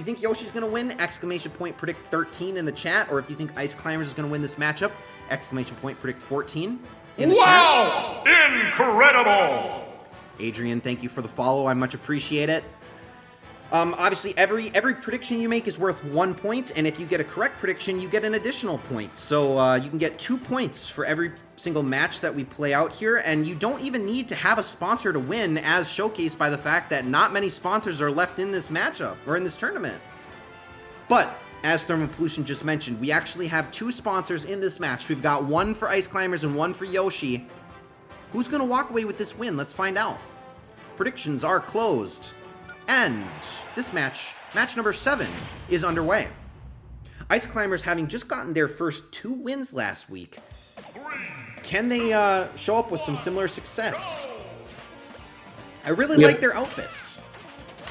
think Yoshi's gonna win, exclamation point predict 13 in the chat, or if you think Ice Climbers is gonna win this matchup, exclamation point predict 14. Wow! Incredible! Adrian, thank you for the follow. I much appreciate it. Obviously, every prediction you make is worth 1 point, and if you get a correct prediction, you get an additional point. So you can get 2 points for every single match that we play out here, and you don't even need to have a sponsor to win, as showcased by the fact that not many sponsors are left in this matchup, or in this tournament. But as thermalpollution just mentioned, we actually have 2 sponsors in this match. We've got 1 for Ice Climbers and 1 for Yoshi. Who's going to walk away with this win? Let's find out. Predictions are closed. And this match number 7, is underway. Ice Climbers, having just gotten their first 2 wins last week, can they show up with some similar success? I really like their outfits.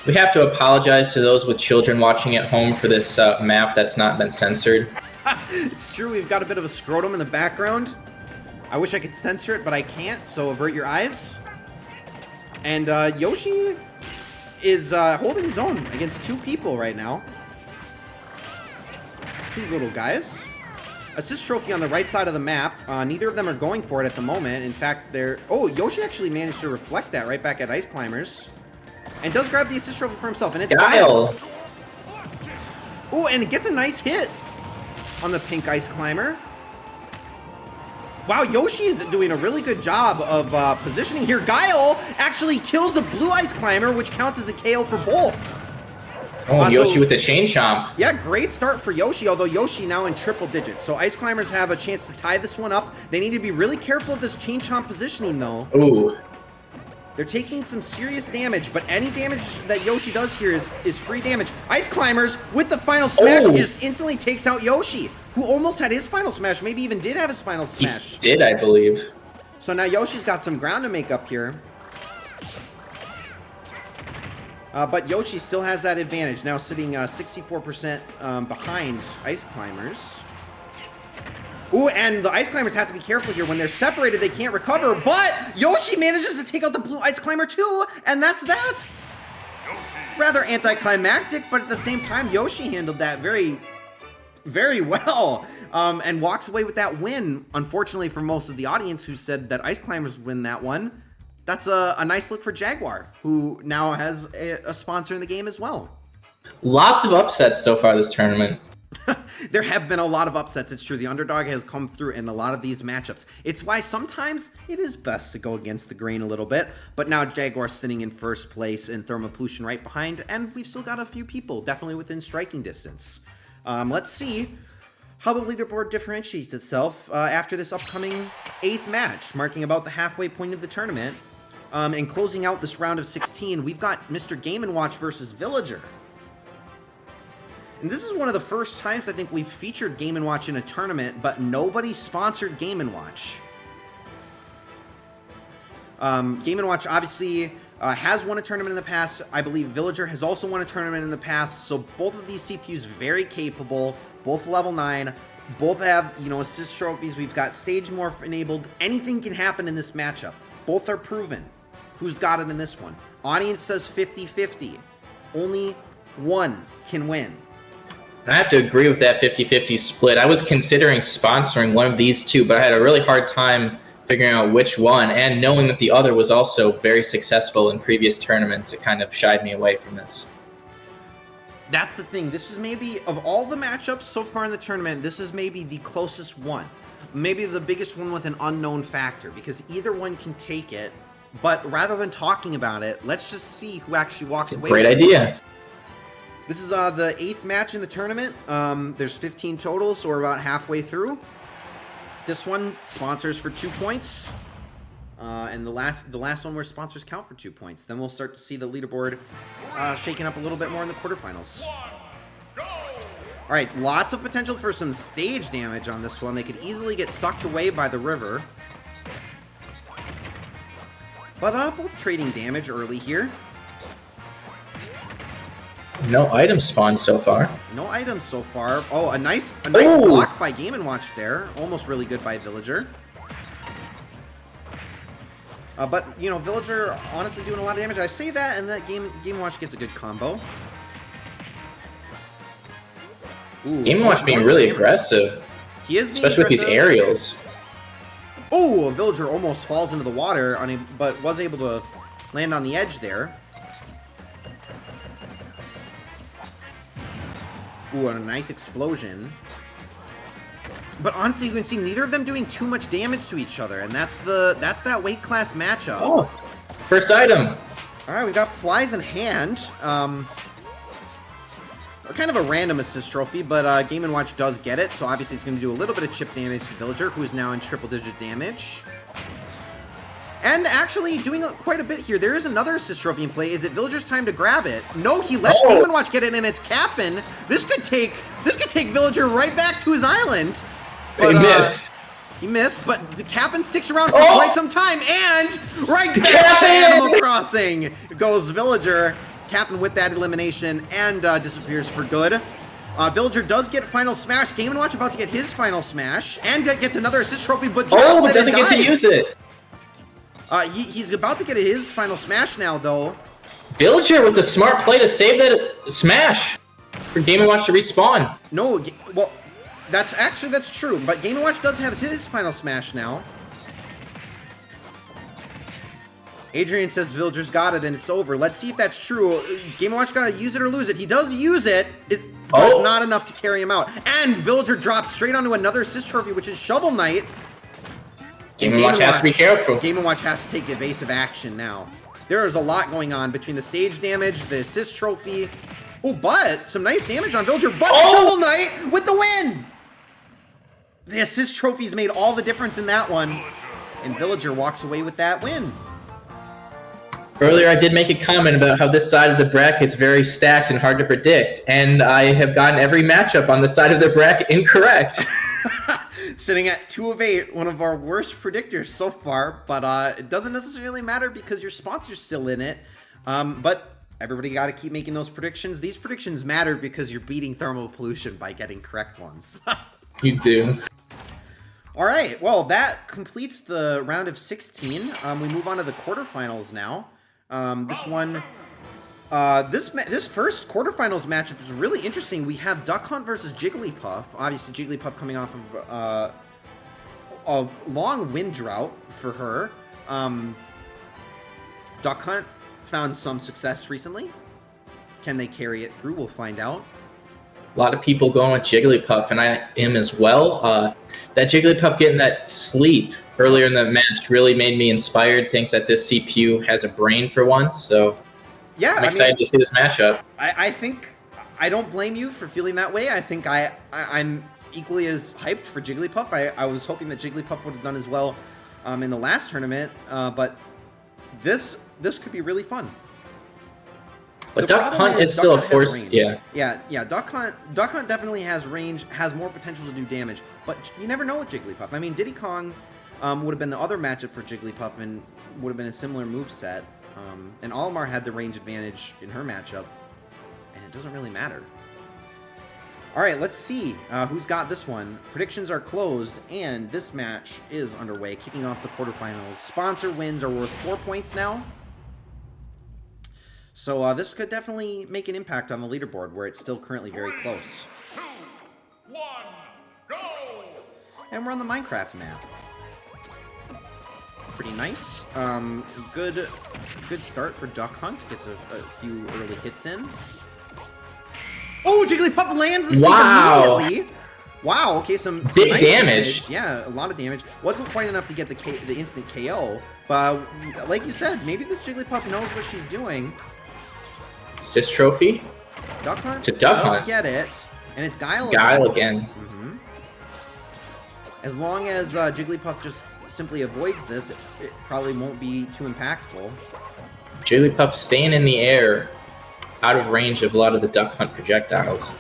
We have to apologize to those with children watching at home for this map that's not been censored. It's true, we've got a bit of a scrotum in the background. I wish I could censor it, but I can't, so avert your eyes. And Yoshi is holding his own against 2 people right now. 2 little guys. Assist trophy on the right side of the map. Neither of them are going for it at the moment. In fact, Yoshi actually managed to reflect that right back at Ice Climbers. And does grab the assist trophy for himself, and it's Guile. Oh, and it gets a nice hit on the pink Ice Climber. Wow, Yoshi is doing a really good job of positioning here. Guile actually kills the blue Ice Climber, which counts as a KO for both. Oh, Yoshi with the chain chomp. Yeah, great start for Yoshi, although Yoshi now in triple digits. So Ice Climbers have a chance to tie this one up. They need to be really careful of this chain chomp positioning, though. Ooh. They're taking some serious damage, but any damage that Yoshi does here is free damage. Ice Climbers with the final smash just instantly takes out Yoshi, who almost had his final smash, maybe even did have his final smash. He did, I believe. So now Yoshi's got some ground to make up here. But Yoshi still has that advantage, now sitting 64% behind Ice Climbers. Ooh, and the Ice Climbers have to be careful here. When they're separated, they can't recover, but Yoshi manages to take out the blue Ice Climber too, and that's that. Rather anticlimactic, but at the same time, Yoshi handled that very, very well, and walks away with that win. Unfortunately for most of the audience who said that Ice Climbers win that one, that's a nice look for Jaguar, who now has a sponsor in the game as well. Lots of upsets so far this tournament. There have been a lot of upsets, it's true. The underdog has come through in a lot of these matchups. It's why sometimes it is best to go against the grain a little bit. But now Jaguar sitting in first place and thermalpollution right behind, and we've still got a few people definitely within striking distance. Let's see how the leaderboard differentiates itself after this upcoming 8th match, marking about the halfway point of the tournament. And closing out this round of 16, we've got Mr. Game & Watch versus Villager. And this is one of the first times I think we've featured Game & Watch in a tournament, but nobody sponsored Game & Watch. Game & Watch obviously has won a tournament in the past. I believe Villager has also won a tournament in the past. So both of these CPUs very capable, both level 9, both have, you know, assist trophies. We've got stage morph enabled. Anything can happen in this matchup. Both are proven. Who's got it in this one? Audience says 50-50. Only one can win. I have to agree with that 50-50 split. I was considering sponsoring one of these two, but I had a really hard time figuring out which one, and knowing that the other was also very successful in previous tournaments, it kind of shied me away from this. That's the thing. This is maybe, of all the matchups so far in the tournament, this is maybe the closest one. Maybe the biggest one with an unknown factor, because either one can take it, but rather than talking about it, let's just see who actually walks away with it. Great idea. This is the 8th match in the tournament. There's 15 total, so we're about halfway through. This one sponsors for 2 points, and the last one where sponsors count for 2 points. Then we'll start to see the leaderboard shaking up a little bit more in the quarterfinals. All right, lots of potential for some stage damage on this one. They could easily get sucked away by the river, but both trading damage early here. No items spawned so far. No items so far. Oh, a nice block by Game & Watch there. Almost really good by Villager. But, you know, Villager honestly doing a lot of damage. I say that, and that Game & Watch gets a good combo. Ooh, Game & Watch being really aggressive. He is being especially with these aerials. Oh, Villager almost falls into the water, but was able to land on the edge there. Ooh, and a nice explosion. But honestly, you can see neither of them doing too much damage to each other, and that's that weight class matchup. Oh, first item. All right, we got flies in hand. Kind of a random assist trophy, but Game & Watch does get it, so obviously it's going to do a little bit of chip damage to Villager, who is now in triple-digit damage. And actually doing quite a bit here. There is another assist trophy in play. Is it Villager's time to grab it? No, he lets Game & Watch get it, and it's Cap'n. This could take Villager right back to his island. But, he missed. He missed, but the Cap'n sticks around for quite some time, and right back to Animal Crossing goes Villager. Cap'n with that elimination and disappears for good. Villager does get final smash. Game & Watch about to get his final smash, and gets another assist trophy, but but doesn't get to use it. He's about to get his final smash now, though. Villager with the smart play to save that smash for Game & Watch to respawn. No, well, that's true, but Game & Watch does have his final smash now. Adrian says Villager's got it and it's over. Let's see if that's true. Game & Watch gotta use it or lose it. He does use it, but it's not enough to carry him out. And Villager drops straight onto another assist trophy, which is Shovel Knight. Game & Watch has to be careful. Game & Watch has to take evasive action now. There is a lot going on between the stage damage, the assist trophy. Oh, but some nice damage on Villager. But Shovel Knight with the win! The assist trophies made all the difference in that one. And Villager walks away with that win. Earlier, I did make a comment about how this side of the bracket's very stacked and hard to predict. And I have gotten every matchup on the side of the bracket incorrect. Sitting at 2 of 8, one of our worst predictors so far, but it doesn't necessarily matter because your sponsor's still in it. But everybody got to keep making those predictions. These predictions matter because you're beating thermal pollution by getting correct ones. You do. All right, well, that completes the round of 16. We move on to the quarterfinals now. This first quarterfinals matchup is really interesting. We have Duck Hunt versus Jigglypuff. Obviously, Jigglypuff coming off of a long wind drought for her. Duck Hunt found some success recently. Can they carry it through? We'll find out. A lot of people going with Jigglypuff, and I am as well. That Jigglypuff getting that sleep earlier in the match really made me inspired, think that this CPU has a brain for once, so yeah, I'm excited to see this matchup. I think I don't blame you for feeling that way. I think I'm equally as hyped for Jigglypuff. I was hoping that Jigglypuff would have done as well in the last tournament, but this could be really fun. But Duck Hunt is still a force. Yeah. Yeah. Duck Hunt definitely has range, has more potential to do damage, but you never know with Jigglypuff. I mean, Diddy Kong would have been the other matchup for Jigglypuff and would have been a similar moveset. And Olimar had the range advantage in her matchup, and it doesn't really matter. All right, let's see who's got this one. Predictions are closed, and this match is underway, kicking off the quarterfinals. Sponsor wins are worth 4 points now. So this could definitely make an impact on the leaderboard, where it's still currently very close. 3, 2, 1, go! And we're on the Minecraft map. Pretty nice. Good start for Duck Hunt. Gets a few early hits in. Oh, Jigglypuff lands the sleep immediately. Wow. Okay, some big nice damage. Yeah, a lot of damage. Wasn't quite enough to get the instant KO, but like you said, maybe this Jigglypuff knows what she's doing. Assist trophy. Duck Hunt to Duck Hunt. Get it, and it's Guile. It's Guile again. Mm-hmm. As long as Jigglypuff just simply avoids this, it probably won't be too impactful. Jigglypuff staying in the air, out of range of a lot of the Duck Hunt projectiles.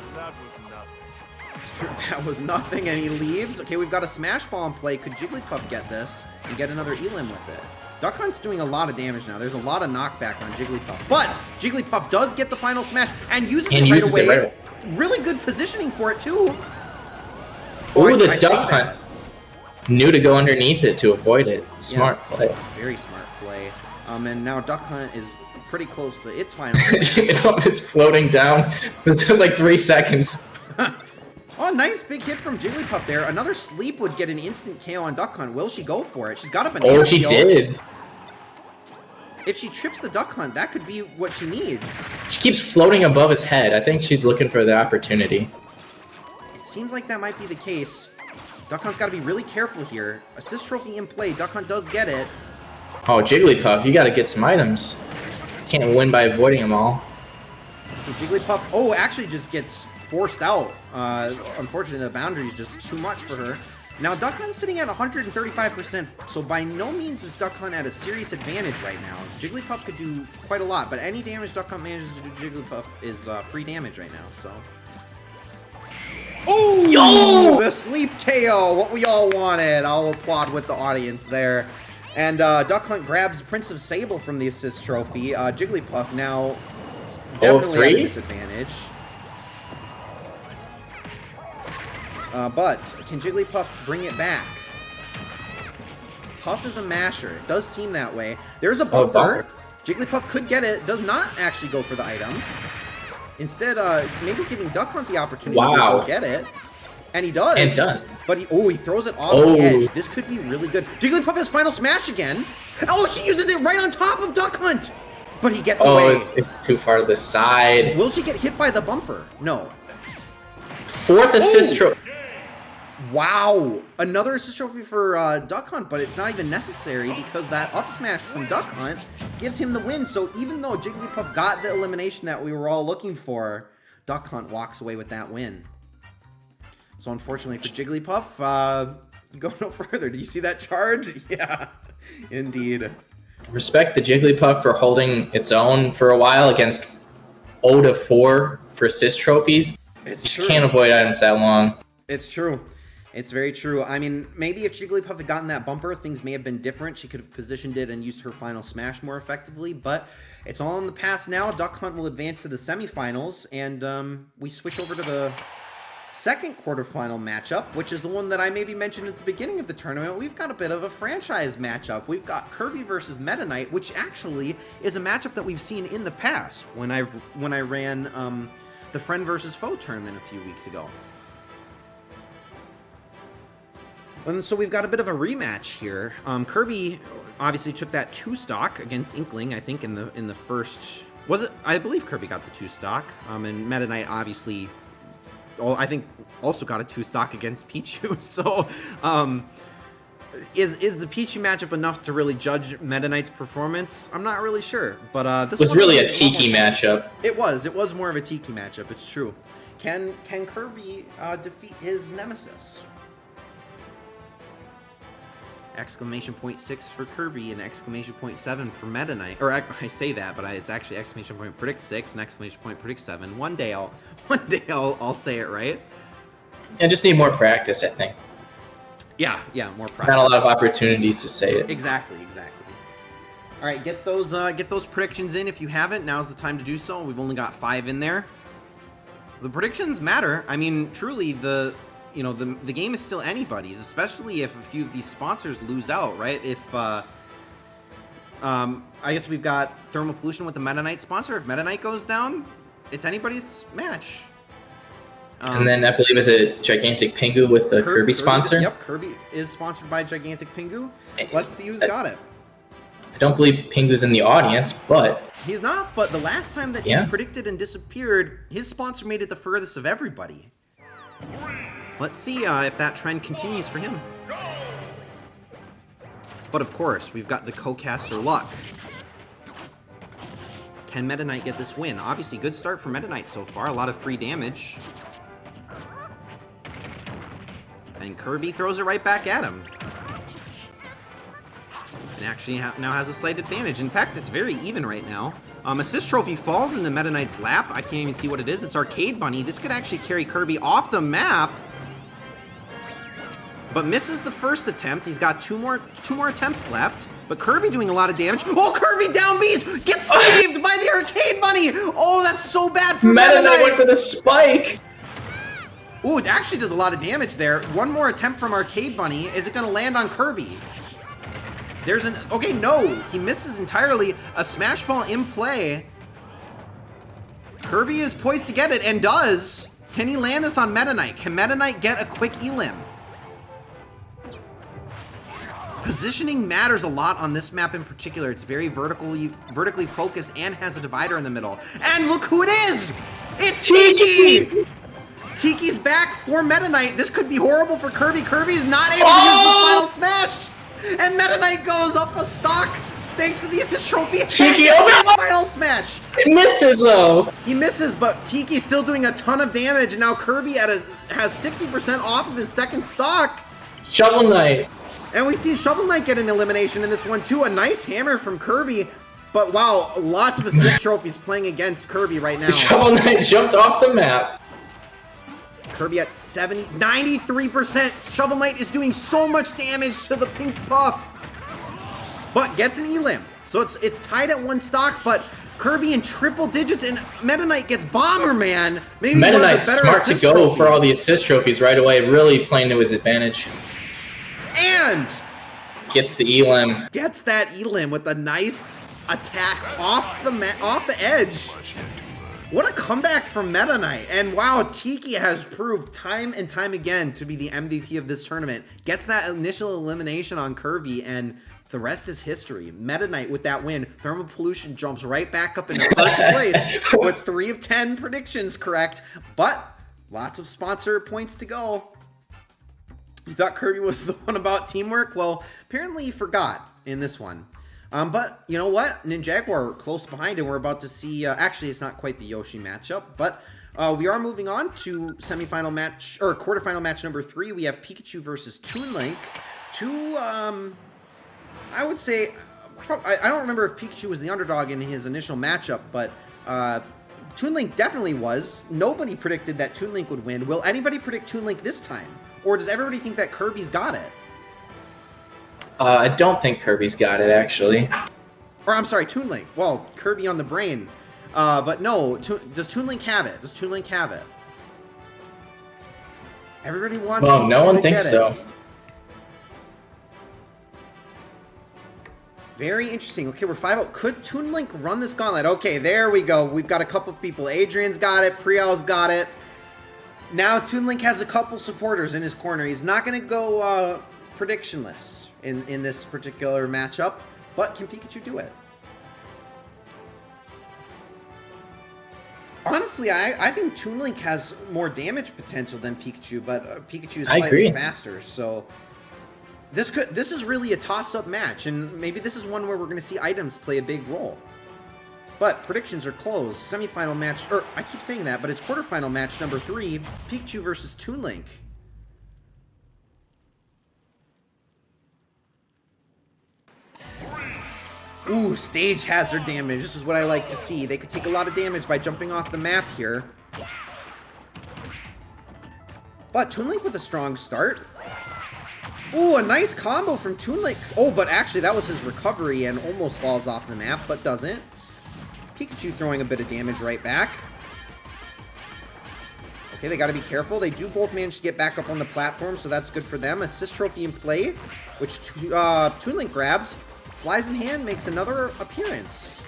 It's true, that was nothing, and he leaves. Okay, we've got a Smash Ball in play. Could Jigglypuff get this and get another Elim with it? Duck Hunt's doing a lot of damage now. There's a lot of knockback on Jigglypuff. But Jigglypuff does get the final smash and uses it right away. Right. Really good positioning for it, too. Oh, the Duck Hunt knew to go underneath it to avoid it. Smart play. Very smart play. And now Duck Hunt is pretty close to its final. Jigglypuff is floating down for like 3 seconds. Oh, nice big hit from Jigglypuff there. Another sleep would get an instant KO on Duck Hunt. Will she go for it? She's got a banana. Oh, she did. If she trips the Duck Hunt, that could be what she needs. She keeps floating above his head. I think she's looking for the opportunity. It seems like that might be the case. Duck Hunt's got to be really careful here. Assist trophy in play. Duck Hunt does get it. Oh, Jigglypuff, you got to get some items. Can't win by avoiding them all. And Jigglypuff, actually just gets forced out. Unfortunately, the boundary is just too much for her. Now, Duck Hunt's sitting at 135%, so by no means is Duck Hunt at a serious advantage right now. Jigglypuff could do quite a lot, but any damage Duck Hunt manages to do Jigglypuff is free damage right now, so... Oh! Yo! The sleep KO, what we all wanted. I'll applaud with the audience there. And Duck Hunt grabs Prince of Sable from the assist trophy. Jigglypuff now definitely at a disadvantage. But can Jigglypuff bring it back? Puff is a masher. It does seem that way. There's a bumper. Jigglypuff could get it. Does not actually go for the item. Instead, maybe giving Duck Hunt the opportunity to go get it. And he does. And done. But he throws it off the edge. This could be really good. Jigglypuff has final smash again. Oh, she uses it right on top of Duck Hunt. But he gets away. It's too far to the side. Will she get hit by the bumper? No. 4th assist trophy. Wow. Another assist trophy for Duck Hunt, but it's not even necessary because that up smash from Duck Hunt gives him the win. So even though Jigglypuff got the elimination that we were all looking for, Duck Hunt walks away with that win. So unfortunately for Jigglypuff, you go no further. Do you see that charge? Yeah, indeed. Respect the Jigglypuff for holding its own for a while against 0-4 for assist trophies. She can't avoid items that long. It's true. It's very true. I mean, maybe if Jigglypuff had gotten that bumper, things may have been different. She could have positioned it and used her final smash more effectively, but it's all in the past now. Duck Hunt will advance to the semifinals, and we switch over to the second quarterfinal matchup, which is the one that I maybe mentioned at the beginning of the tournament. We've got a bit of a franchise matchup. We've got Kirby versus Meta Knight, which actually is a matchup that we've seen in the past when I ran the Friend versus Foe tournament a few weeks ago. And so we've got a bit of a rematch here. Kirby obviously took that 2 stock against Inkling, I think in the first... Was it? I believe Kirby got the 2 stock. And Meta Knight obviously... I think also got a 2 stock against Pichu. So is the Pichu matchup enough to really judge Meta Knight's performance? I'm not really sure. But this was really a Tiki matchup. It was more of a Tiki matchup. It's true. Can Kirby defeat his nemesis? Exclamation point 6 for Kirby and exclamation point 7 for Meta Knight. Or I say that, but it's actually exclamation point predict 6 and exclamation point predict 7. One day I'll say it right. Yeah, just need more practice, I think. Yeah, more practice. Not a lot of opportunities to say it. Exactly. All right, get those predictions in if you haven't. Now's the time to do so. We've only got 5 in there. The predictions matter. I mean, truly, the game is still anybody's, especially if a few of these sponsors lose out, right? If I guess we've got Thermal Pollution with the Meta Knight sponsor. If Meta Knight goes down, it's anybody's match. And then I believe it's a Gigantic Pingu with the Kirby sponsor. Yep, Kirby is sponsored by Gigantic Pingu. Let's see who's got it. I don't believe Pingu's in the audience, but... He's not, but the last time that he predicted and disappeared, his sponsor made it the furthest of everybody. Let's see if that trend continues for him. But of course, we've got the co-caster luck. Can Meta Knight get this win? Obviously, good start for Meta Knight so far. A lot of free damage. And Kirby throws it right back at him. And actually now has a slight advantage. In fact, it's very even right now. Assist Trophy falls into Meta Knight's lap. I can't even see what it is. It's Arcade Bunny. This could actually carry Kirby off the map. But misses the first attempt. He's got two more attempts left. But Kirby doing a lot of damage. Oh, Kirby down B's! Gets saved by the Arcade Bunny! Oh, that's so bad for Meta Knight! Went for the spike! Ooh, it actually does a lot of damage there. One more attempt from Arcade Bunny. Is it going to land on Kirby? Okay, no. He misses entirely. A Smash Ball in play. Kirby is poised to get it, and does. Can he land this on Meta Knight? Can Meta Knight get a quick elim? Positioning matters a lot on this map in particular. It's very vertically focused and has a divider in the middle. And look who it is! It's Tiki! Tiki's back for Meta Knight. This could be horrible for Kirby. Kirby's not able to use the final smash! And Meta Knight goes up a stock thanks to the assist trophy. Tiki final smash. It misses though. He misses, but Tiki's still doing a ton of damage. And now Kirby has 60% off of his second stock. Shovel Knight. And we see Shovel Knight get an elimination in this one too. A nice hammer from Kirby. But wow, lots of assist trophies playing against Kirby right now. Shovel Knight jumped off the map. Kirby at 93%. Shovel Knight is doing so much damage to the pink puff. But gets an elim. So it's tied at 1 stock, but Kirby in triple digits, and Meta Knight gets Bomberman. Maybe Meta Knight's smart to go trophies. for all the assist trophies right away, really playing to his advantage. And gets the elim. Gets that elim with a nice attack off the edge. What a comeback from Meta Knight. And wow, Tiki has proved time and time again to be the MVP of this tournament. Gets that initial elimination on Kirby, and the rest is history. Meta Knight with that win. Thermal Pollution jumps right back up into first place with 3 of 10 predictions correct. But lots of sponsor points to go. You thought Kirby was the one about teamwork? Well, apparently he forgot in this one. But you know what? Ninjaguar close behind, and we're about to see. Actually, it's not quite the Yoshi matchup, but we are moving on to quarterfinal match number 3. We have Pikachu versus Toon Link. I would say, I don't remember if Pikachu was the underdog in his initial matchup, but Toon Link definitely was. Nobody predicted that Toon Link would win. Will anybody predict Toon Link this time, or does everybody think that Kirby's got it? I don't think Kirby's got it, actually. Or, I'm sorry, Toon Link. Well, Kirby on the brain. But no, does Toon Link have it? Does Toon Link have it? Everybody wants Well, Pikachu no one to thinks get so. it. Very interesting. Okay, we're 5-0. Could Toon Link run this gauntlet? Okay, there we go. We've got a couple people. Adrian's got it. Prial's got it. Now Toon Link has a couple supporters in his corner. He's not going to go predictionless in this particular matchup, but can Pikachu do it? Honestly, I think Toon Link has more damage potential than Pikachu, but Pikachu is slightly faster, so this is really a toss-up match, and maybe this is one where we're going to see items play a big role. But predictions are closed. Semifinal match, or I keep saying that, but it's quarterfinal match number 3, Pikachu versus Toon Link. Ooh, stage hazard damage. This is what I like to see. They could take a lot of damage by jumping off the map here. But Toon Link with a strong start. Ooh, a nice combo from Toon Link. Oh, but actually that was his recovery and almost falls off the map, but doesn't. Pikachu throwing a bit of damage right back. Okay, they got to be careful. They do both manage to get back up on the platform, so that's good for them. Assist trophy in play, which Toon Link grabs. Flies in hand, makes another appearance.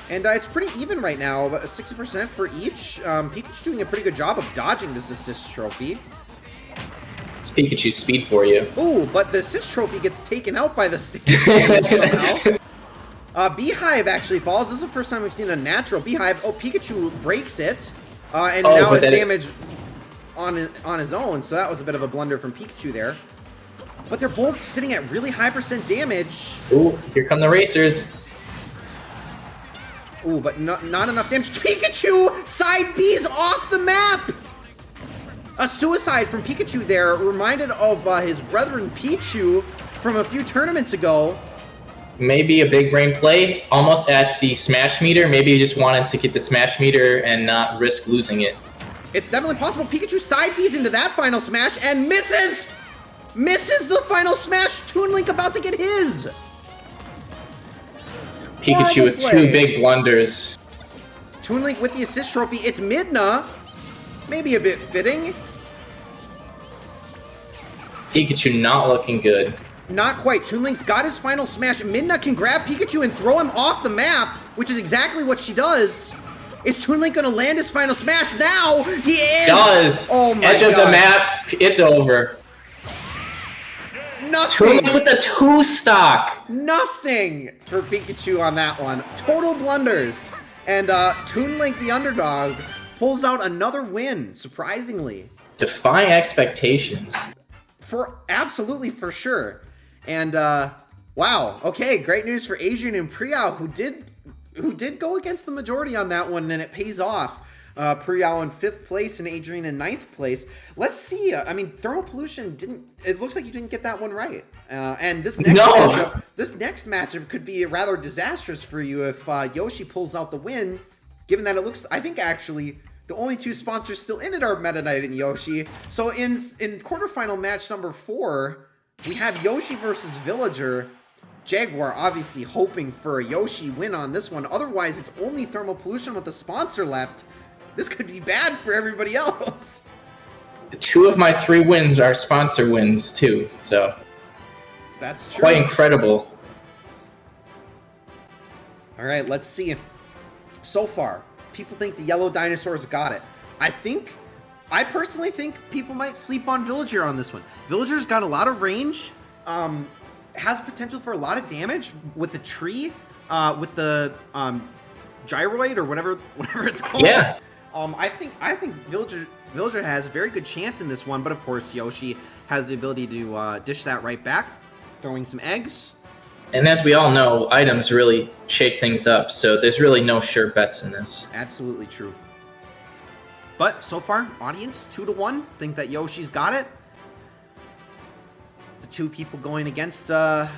And it's pretty even right now, about 60% for each. Pikachu doing a pretty good job of dodging this assist trophy. It's Pikachu's speed for you. Ooh, but the assist trophy gets taken out by the stage damage somehow. Beehive actually falls. This is the first time we've seen a natural Beehive. Oh, Pikachu breaks it. And now it's damage on his own, so that was a bit of a blunder from Pikachu there. But they're both sitting at really high % damage. Ooh, here come the racers. Ooh, but not enough damage. Pikachu side B's off the map! A suicide from Pikachu there, reminded of his brethren Pichu from a few tournaments ago. Maybe a big brain play, almost at the smash meter. Maybe he just wanted to get the smash meter and not risk losing it. It's definitely possible. Pikachu side B's into that final smash and misses! Misses the final smash! Toon Link about to get his! Pikachu with two big blunders. Toon Link with the assist trophy. It's Midna. Maybe a bit fitting. Pikachu not looking good. Not quite. Toon Link's got his final smash. Midna can grab Pikachu and throw him off the map, which is exactly what she does. Is Toon Link going to land his final smash now? He is! Does! Oh my Edge God. of the map, it's over. Nothing! Toon Link with the 2-stock! Nothing for Pikachu on that one. Total blunders. And Toon Link, the underdog, pulls out another win, surprisingly. Defying expectations. Absolutely, for sure. And wow, okay, great news for Adrian and Priyao, who did go against the majority on that one, and it pays off. Priyao in 5th place and Adrian in 9th place. Let's see. I mean, thermal pollution didn't. It looks like you didn't get that one right. And this next matchup could be rather disastrous for you if Yoshi pulls out the win. Given that it looks, I think actually the only two sponsors still in it are Meta Knight and Yoshi. So in quarterfinal match number 4, we have Yoshi versus Villager. Jaguar obviously hoping for a Yoshi win on this one. Otherwise, it's only thermal pollution with the sponsor left. This could be bad for everybody else. 2 of my 3 wins are sponsor wins too, so that's true. Quite incredible. All right, let's see. So far, people think the yellow dinosaurs got it. I personally think people might sleep on Villager on this one. Villager's got a lot of range, has potential for a lot of damage with the tree, with the gyroid or whatever it's called. Yeah. I think Villager has a very good chance in this one, but of course Yoshi has the ability to dish that right back, throwing some eggs. And as we all know, items really shake things up, so there's really no sure bets in this. Absolutely true. But so far, audience 2-1 think that Yoshi's got it. The 2 people going against the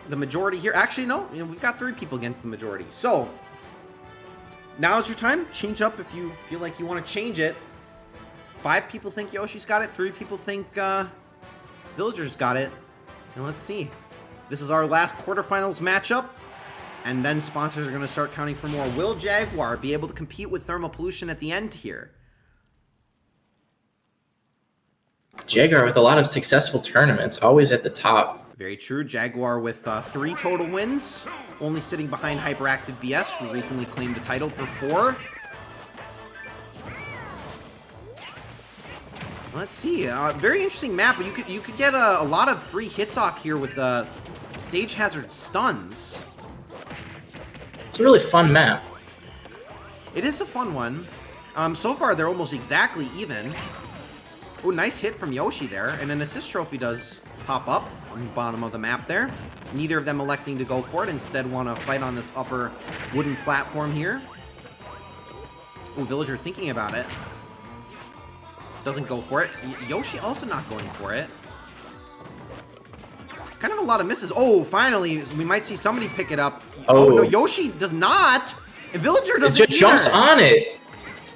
majority here. Actually, no, we've got 3 people against the majority. So now's your time. Change up if you feel like you want to change it. 5 people think Yoshi's got it. 3 people think Villager's got it. And let's see. This is our last quarterfinals matchup. And then sponsors are going to start counting for more. Will Jaguar be able to compete with thermal pollution at the end here? Jaguar with a lot of successful tournaments, always at the top. Very true. Jaguar with 3 total wins, only sitting behind Hyperactive BS, who recently claimed the title for 4. Let's see. Very interesting map. You could get a lot of free hits off here with the stage hazard stuns. It's a really fun map. It is a fun one. So far, they're almost exactly even. Oh, nice hit from Yoshi there. And an assist trophy does pop up on the bottom of the map there. Neither of them electing to go for it. Instead, want to fight on this upper wooden platform here. Oh, Villager thinking about it. Doesn't go for it. Yoshi also not going for it. Kind of a lot of misses. Oh, finally, we might see somebody pick it up. Oh, no, Yoshi does not. And Villager doesn't It just jumps on it.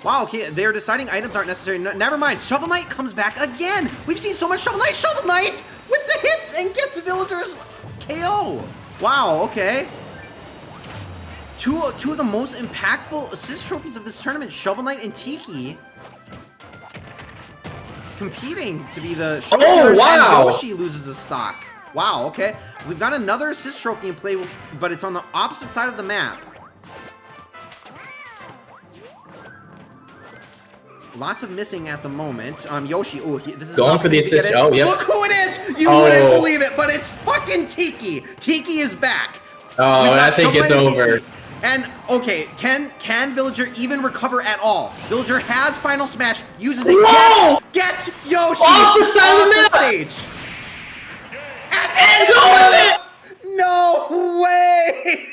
Wow, okay, they're deciding items aren't necessary. No, never mind. Shovel Knight comes back again. We've seen so much Shovel Knight. Shovel Knight with the hit and gets Villager's KO. Wow, okay. Two of the most impactful assist trophies of this tournament, Shovel Knight and Tiki, competing to be the Oh, wow. and Yoshi loses a stock. Wow, okay. We've got another assist trophy in play, but it's on the opposite side of the map. Lots of missing at the moment. Yoshi, oh, this is going for the assist. Oh, yeah. Look who it is! You wouldn't believe it, but it's fucking Tiki. Tiki is back. Oh, I think it's over. And okay, can Villager even recover at all? Villager has Final Smash, uses it, gets Yoshi off the side of the stage. And no way!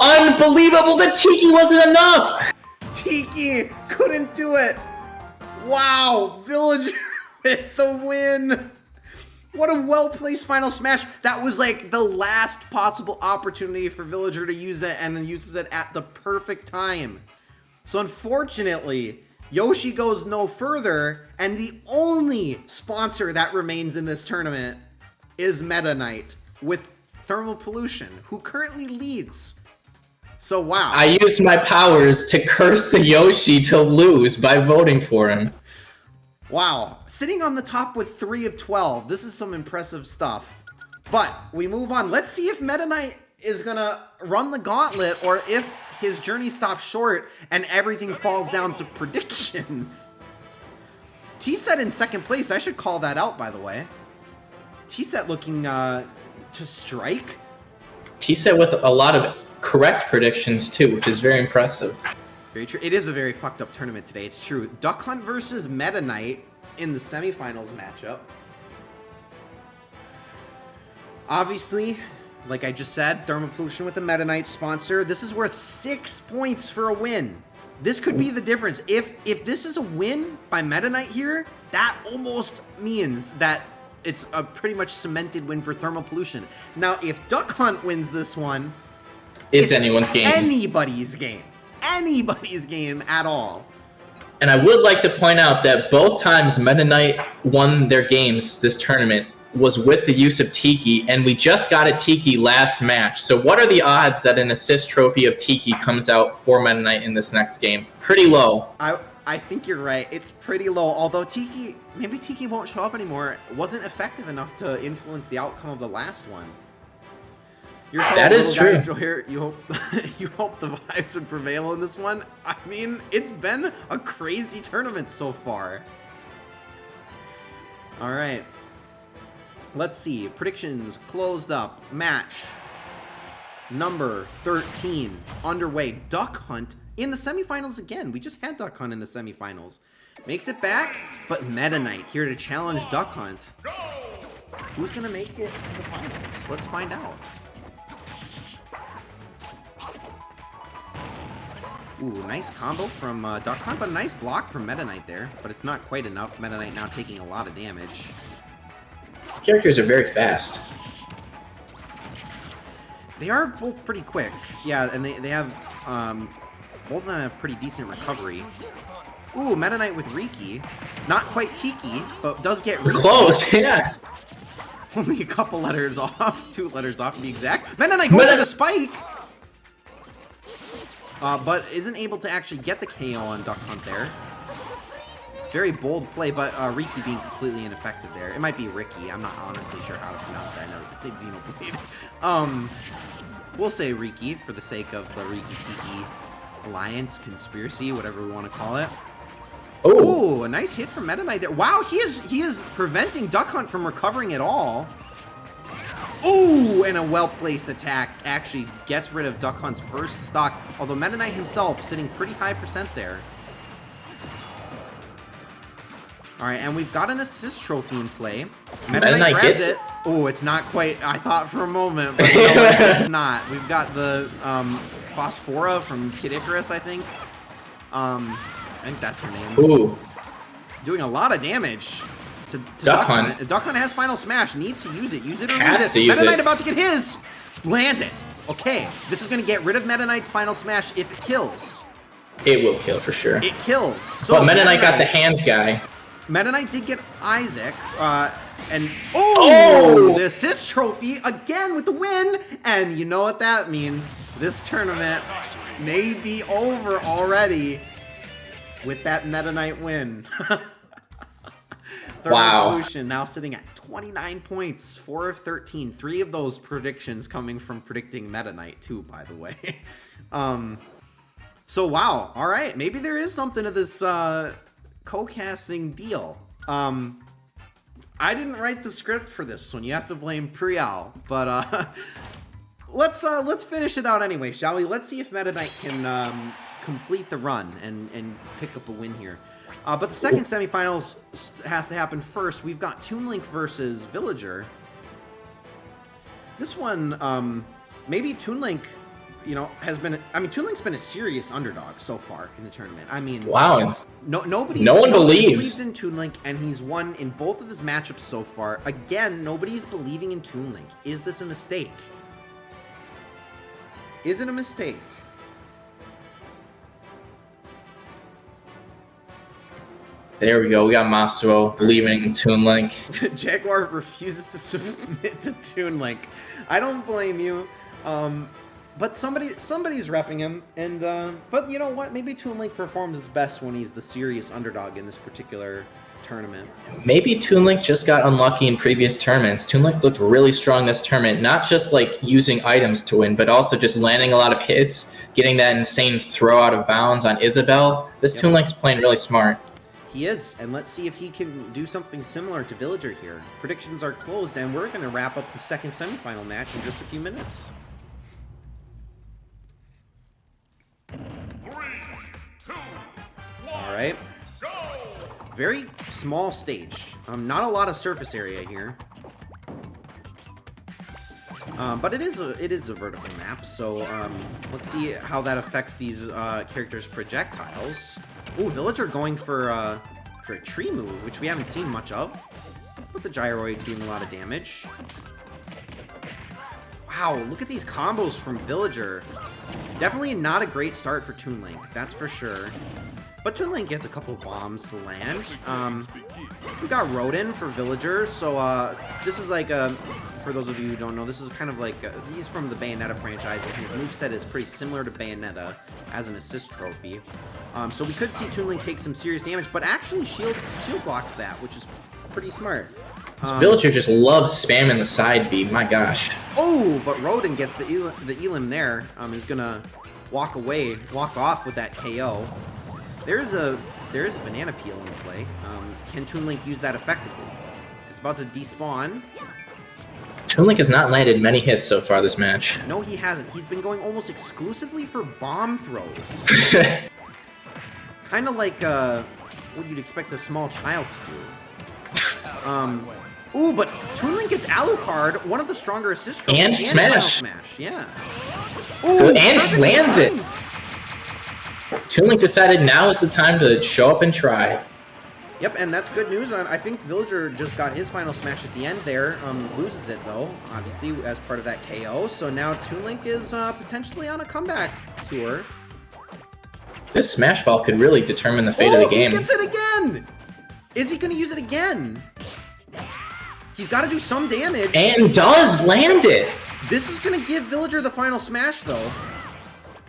Unbelievable! The Tiki wasn't enough. Tiki couldn't do it. Wow, Villager with the win. What a well-placed Final Smash. That was like the last possible opportunity for Villager to use it, and then uses it at the perfect time. So unfortunately, Yoshi goes no further, and the only sponsor that remains in this tournament is Meta Knight with Thermal Pollution, who currently leads. So wow. I used my powers to curse the Yoshi to lose by voting for him. Wow. Sitting on the top with 3 of 12. This is some impressive stuff. But we move on. Let's see if Meta Knight is going to run the gauntlet or if his journey stops short and everything falls down to predictions. T-Set in second place. I should call that out, by the way. T-Set looking to strike. T-Set with a lot of correct predictions, too, which is very impressive. Very true. It is a very fucked up tournament today. It's true. Duck Hunt versus Meta Knight in the semifinals matchup. Obviously, like I just said, Thermal Pollution with the Meta Knight sponsor. This is worth 6 points for a win. This could be the difference. If this is a win by Meta Knight here, that almost means that it's a pretty much cemented win for Thermal Pollution. Now, if Duck Hunt wins this one, it's anyone's game. Anybody's game. Anybody's game at all. And I would like to point out that both times Meta Knight won their games this tournament was with the use of Tiki, and we just got a Tiki last match. So what are the odds that an assist trophy of Tiki comes out for Meta Knight in this next game? Pretty low. I think you're right. It's pretty low. Although maybe Tiki won't show up anymore. It wasn't effective enough to influence the outcome of the last one. That is true. Enjoyer, you hope the vibes would prevail in this one. I mean, it's been a crazy tournament so far. All right. Let's see. Predictions closed up. Match number 13 underway. Duck Hunt in the semifinals again. We just had Duck Hunt in the semifinals. Makes it back, but Meta Knight here to challenge Duck Hunt. Who's going to make it to the finals? Let's find out. Ooh, nice combo from Duck Hunt, but a nice block from Meta Knight there. But it's not quite enough. Meta Knight now taking a lot of damage. These characters are very fast. They are both pretty quick. Yeah, and they have, both of them have pretty decent recovery. Ooh, Meta Knight with Riki. Not quite Tiki, but does get Riki. Close, yeah. Only a couple letters off. 2 letters off to be exact. Meta Knight going for the spike! But isn't able to actually get the KO on Duck Hunt there. Very bold play, but Riki being completely ineffective there. It might be Ricky. I'm not honestly sure how to pronounce that. I never played Xenoblade. We'll say Riki for the sake of the Riki-Tiki alliance, conspiracy, whatever we want to call it. Ooh, a nice hit from Meta Knight there. Wow, he is preventing Duck Hunt from recovering at all. Ooh, and a well-placed attack actually gets rid of Duck Hunt's first stock, although Meta Knight himself sitting pretty high percent there. Alright, and we've got an assist trophy in play. Meta Knight grabs it. Oh, it's not quite, I thought for a moment, but no, it's not. We've got the Phosphora from Kid Icarus, I think. I think that's her name. Ooh. Doing a lot of damage. to Duck Hunt. Duck Hunt has Final Smash. Needs to use it. Use it or Has lose to it. use Meta Knight it. about to get his. Lands it. Okay, this is going to get rid of Meta Knight's Final Smash if it kills. It will kill for sure. It kills. So But Meta Knight got the hand guy. Meta Knight did get Isaac, and Oh! the assist trophy again with the win, and you know what that means. This tournament may be over already with that Meta Knight win. Thermalpollution now sitting at 29 points, 4 of 13. 3 of those predictions coming from predicting Meta Knight too, by the way. So wow, all right, maybe there is something to this co-casting deal. I didn't write the script for this one. You have to blame Priyal, but let's finish it out anyway, shall we? Let's see if Meta Knight can complete the run and pick up a win here. But the second semifinals has to happen first. We've got Toon Link versus Villager. This one, maybe Toon Link, you know, has been. I mean, Toon Link's been a serious underdog so far in the tournament. I mean, Wow. no one believes in Toon Link, and he's won in both of his matchups so far. Again, nobody's believing in Toon Link. Is this a mistake? Is it a mistake? There we go. We got Masuo believing in Toon Link. Jaguar refuses to submit to Toon Link. I don't blame you. But somebody's repping him, and but you know what? Maybe Toon Link performs his best when he's the serious underdog in this particular tournament. Maybe Toon Link just got unlucky in previous tournaments. Toon Link looked really strong this tournament, not just like using items to win, but also just landing a lot of hits, getting that insane throw out of bounds on Isabelle. This Toon Link's playing really smart. He is, and let's see if he can do something similar to Villager here. Predictions are closed, and we're going to wrap up the second semifinal match in just a few minutes. 3, 2, 1, All right. go! Very small stage. Not a lot of surface area here. But it is a vertical map, so let's see how that affects these characters' projectiles. Ooh, Villager going for a tree move, which we haven't seen much of. But the gyroid's doing a lot of damage. Wow, look at these combos from Villager. Definitely not a great start for Toon Link, that's for sure. But Toon Link gets a couple bombs to land. We got Rodin for Villager, so this is like for those of you who don't know, this is kind of like he's from the Bayonetta franchise, and his moveset is pretty similar to Bayonetta as an assist trophy. So we could see Toon Link take some serious damage, but actually shield blocks that, which is pretty smart. This Villager just loves spamming the side B. My gosh. Oh, but Rodin gets the Elim there. Is gonna walk off with that KO. There is a banana peel in play. Can Toon Link use that effectively? It's about to despawn. Toon Link has not landed many hits so far this match. No, he hasn't. He's been going almost exclusively for bomb throws. Kind of like what you'd expect a small child to do. Ooh, but Toon Link gets Alucard, one of the stronger assist trophies. And Smash. Yeah. Ooh, and lands it. Toon Link decided now is the time to show up and try. Yep, and that's good news. I think Villager just got his final smash at the end there. Loses it, though, obviously, as part of that KO. So now Toon Link is potentially on a comeback tour. This Smash Ball could really determine the fate of the game. He gets it again! Is he going to use it again? He's got to do some damage. And does land it! This is going to give Villager the final smash, though.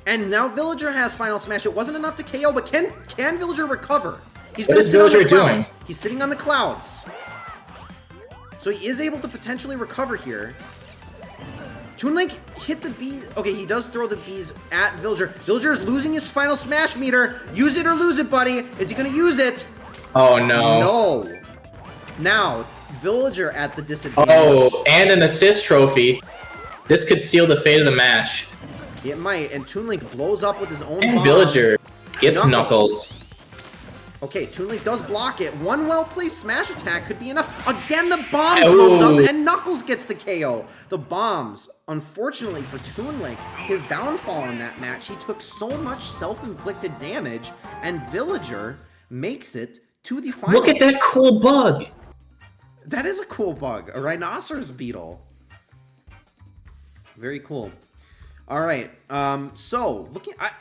And now Villager has final smash. It wasn't enough to KO, but can Villager recover? He's What gonna is sit on the Villager clouds. doing? He's sitting on the clouds. So he is able to potentially recover here. Toon Link hit the bee. Okay, he does throw the bees at Villager. Villager is losing his final smash meter. Use it or lose it, buddy. Is he gonna use it? Oh no. No. Now, Villager at the disadvantage. Oh, and an assist trophy. This could seal the fate of the match. It might, and Toon Link blows up with his own And bomb. Villager gets Knuckles. Okay, Toon Link does block it. One well-placed smash attack could be enough. Again, the bomb blows up, and Knuckles gets the KO. The bombs, unfortunately for Toon Link, his downfall in that match, he took so much self-inflicted damage, and Villager makes it to the final. Look at that cool bug. That is a cool bug. A rhinoceros beetle. Very cool. All right. So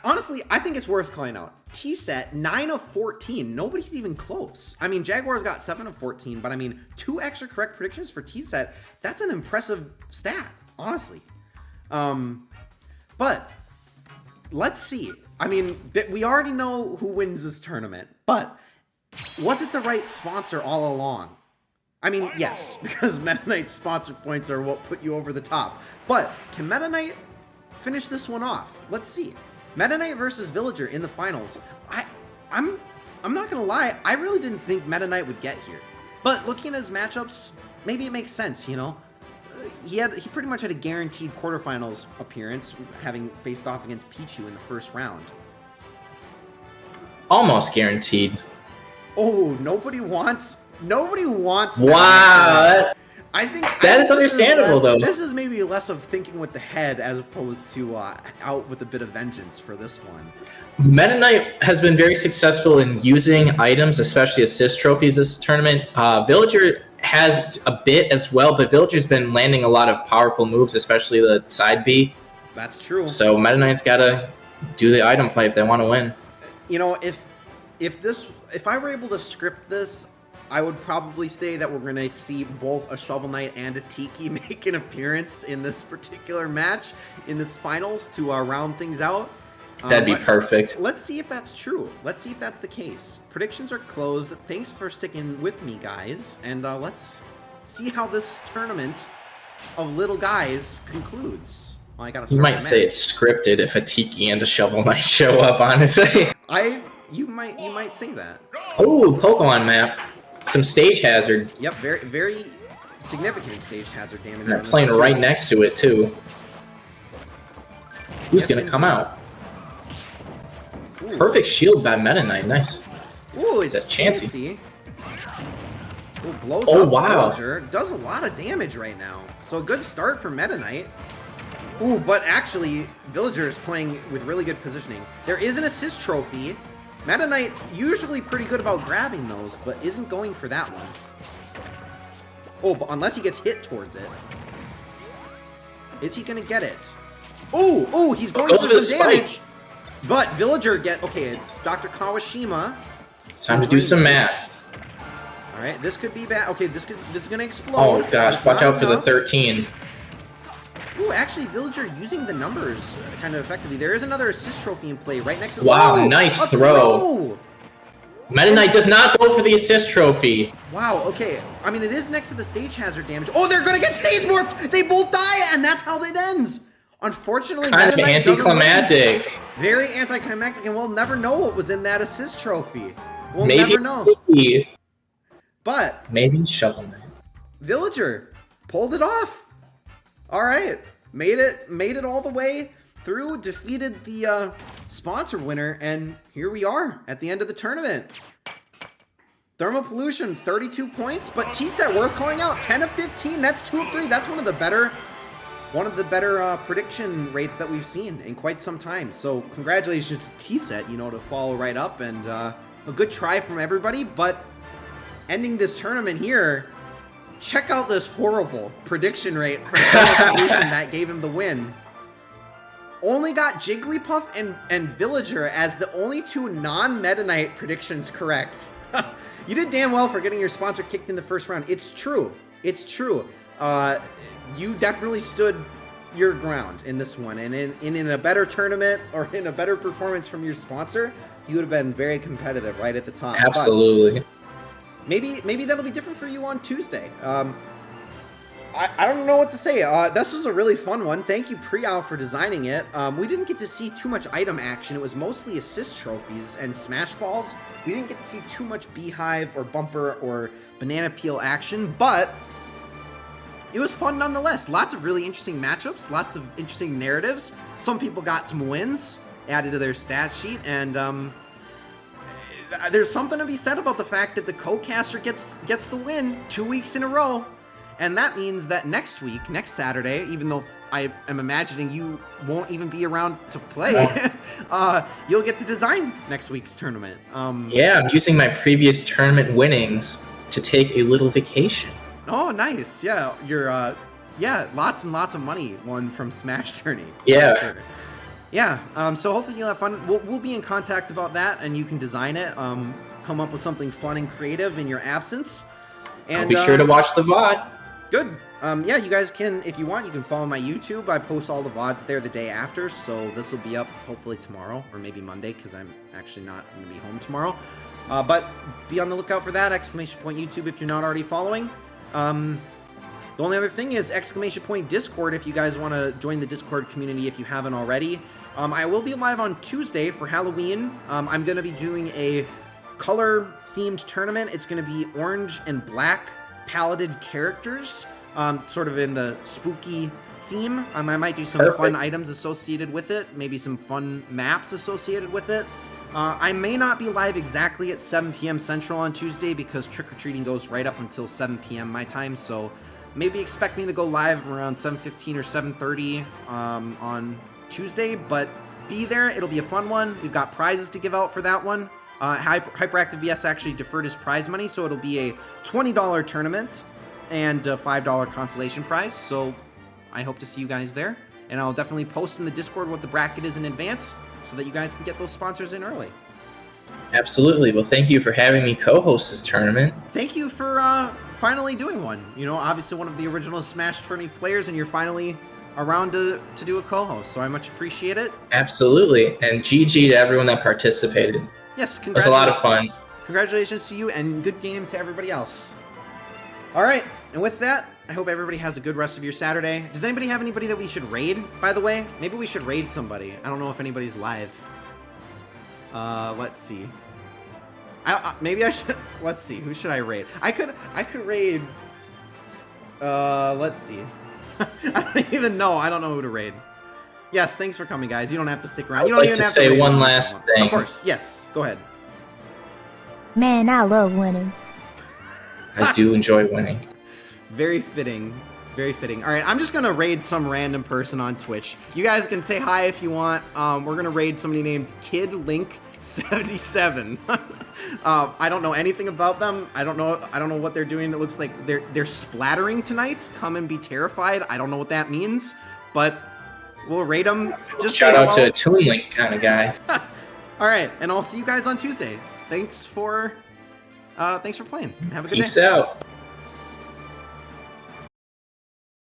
honestly, I think it's worth calling out. T-set 9 of 14. Nobody's even close. I mean, Jaguars got 7 of 14, but I mean, 2 extra correct predictions for T-set. That's an impressive stat, honestly. But let's see. I mean, we already know who wins this tournament, but was it the right sponsor all along? I mean, yes, because Meta Knight's sponsor points are what put you over the top. But can Meta Knight finish this one off? Let's see. Meta Knight versus Villager in the finals. I'm not gonna lie, I really didn't think Meta Knight would get here. But looking at his matchups, maybe it makes sense, you know? He pretty much had a guaranteed quarterfinals appearance, having faced off against Pichu in the first round. Almost guaranteed. Oh, nobody wants Wow. I think that is understandable, though. This is maybe less of thinking with the head as opposed to out with a bit of vengeance for this one. Meta Knight has been very successful in using items, especially assist trophies this tournament. Villager has a bit as well, but Villager's been landing a lot of powerful moves, especially the side B. That's true. So Meta Knight's got to do the item play if they want to win. You know, if I were able to script this, I would probably say that we're going to see both a Shovel Knight and a Tiki make an appearance in this particular match, in this finals, to round things out. That'd be perfect. Let's see if that's true. Let's see if that's the case. Predictions are closed. Thanks for sticking with me, guys. And let's see how this tournament of little guys concludes. Well, I gotta you might say it's scripted if a Tiki and a Shovel Knight show up, honestly. You might say that. Oh, Pokemon map. Some stage hazard. Yep, very, very significant stage hazard damage. They're playing right next to it, too. Who's going to come out? Ooh. Perfect shield by Meta Knight. Nice. Ooh, it's Chansey. Ooh, blows up wow. Villager. Does a lot of damage right now. So a good start for Meta Knight. Ooh, but actually, Villager is playing with really good positioning. There is an assist trophy. Meta Knight usually pretty good about grabbing those, but isn't going for that one. Oh, but unless he gets hit towards it. Is he gonna get it? Oh, he's going for some damage. But Villager okay, it's Dr. Kawashima. It's time to do some math. Alright, this could be bad. Okay, this is gonna explode. Oh gosh, watch out for the 13. Ooh, actually, Villager using the numbers kind of effectively. There is another assist trophy in play right next to the Wow, nice throw. Meta Knight does not go for the assist trophy. Wow, okay. I mean, it is next to the stage hazard damage. Oh, they're going to get stage morphed. They both die, and that's how it ends. Unfortunately, kind of anticlimactic. Very anticlimactic, and we'll never know what was in that assist trophy. We'll maybe, never know. But maybe Shovel Knight. Villager pulled it off. All right, made it all the way through, defeated the sponsor winner, and here we are at the end of the tournament. Thermal Pollution, 32 points, but T-set worth calling out, 10 of 15. That's 2 of 3. That's one of the better prediction rates that we've seen in quite some time. So congratulations to T-set, to follow right up, and a good try from everybody. But ending this tournament here. Check out this horrible prediction rate from Thermal Pollution that gave him the win. Only got Jigglypuff and Villager as the only 2 non-Meta Knight predictions correct. You did damn well for getting your sponsor kicked in the first round. It's true. It's true. You definitely stood your ground in this one. And in a better tournament or in a better performance from your sponsor, you would have been very competitive right at the top. Absolutely. But maybe that'll be different for you on Tuesday. I don't know what to say. This was a really fun one. Thank you, Priyal, for designing it. We didn't get to see too much item action. It was mostly assist trophies and smash balls. We didn't get to see too much beehive or bumper or banana peel action, but it was fun nonetheless. Lots of really interesting matchups, lots of interesting narratives. Some people got some wins added to their stat sheet, and there's something to be said about the fact that the co-caster gets the win 2 weeks in a row. And that means that next Saturday, even though I am imagining you won't even be around to play, you'll get to design next week's tournament. Yeah, I'm using my previous tournament winnings to take a little vacation. Oh, nice. Yeah, you're yeah, lots and lots of money won from SmashTourney. Yeah. Sure. Yeah. So hopefully you'll have fun. We'll be in contact about that, and you can design it. Come up with something fun and creative in your absence. And I'll be sure to watch the VOD. Good. Yeah, you guys can, if you want, you can follow my YouTube. I post all the VODs there the day after, so this will be up hopefully tomorrow or maybe Monday because I'm actually not going to be home tomorrow. But be on the lookout for that, exclamation point YouTube if you're not already following. The only other thing is exclamation point Discord if you guys want to join the Discord community if you haven't already. I will be live on Tuesday for Halloween. I'm going to be doing a color-themed tournament. It's going to be orange and black paletted characters, sort of in the spooky theme. I might do some fun items associated with it, maybe some fun maps associated with it. I may not be live exactly at 7 p.m. Central on Tuesday because trick-or-treating goes right up until 7 p.m. my time, so maybe expect me to go live around 7:15 or 7:30 on Tuesday, but be there. It'll be a fun one. We've got prizes to give out for that one. Hyperactive VS actually deferred his prize money, so it'll be a $20 tournament and a $5 consolation prize, so I hope to see you guys there. And I'll definitely post in the Discord what the bracket is in advance so that you guys can get those sponsors in early. Absolutely. Well, thank you for having me co-host this tournament. Thank you for finally doing one. You know, obviously one of the original SmashTourney players, and you're finally around to do a co-host, so I much appreciate it. Absolutely. And GG to everyone that participated. Yes, congratulations. It was a lot of fun. Congratulations to you, and good game to everybody else. All right, and with that, I hope everybody has a good rest of your Saturday. Does anybody have anybody that we should raid, by the way? Maybe we should raid somebody. I don't know if anybody's live. Let's see. Maybe I should. Let's see. Who should I raid? I could raid. Let's see. I don't even know. I don't know who to raid. Yes, thanks for coming, guys. You don't have to stick around. You don't I'd like even to have say to one last thing. Of course. Yes. Go ahead. Man, I love winning. I do enjoy winning. Very fitting. Very fitting. All right, I'm just going to raid some random person on Twitch. You guys can say hi if you want. We're going to raid somebody named KidLink77. I don't know anything about them. I don't know what they're doing. It looks like they're splattering tonight. Come and be terrified. I don't know what that means, but we'll raid them. Just shout out to a Toon Link kind of guy. All right, and I'll see you guys on Tuesday. Thanks for playing. Have a good day. Peace out.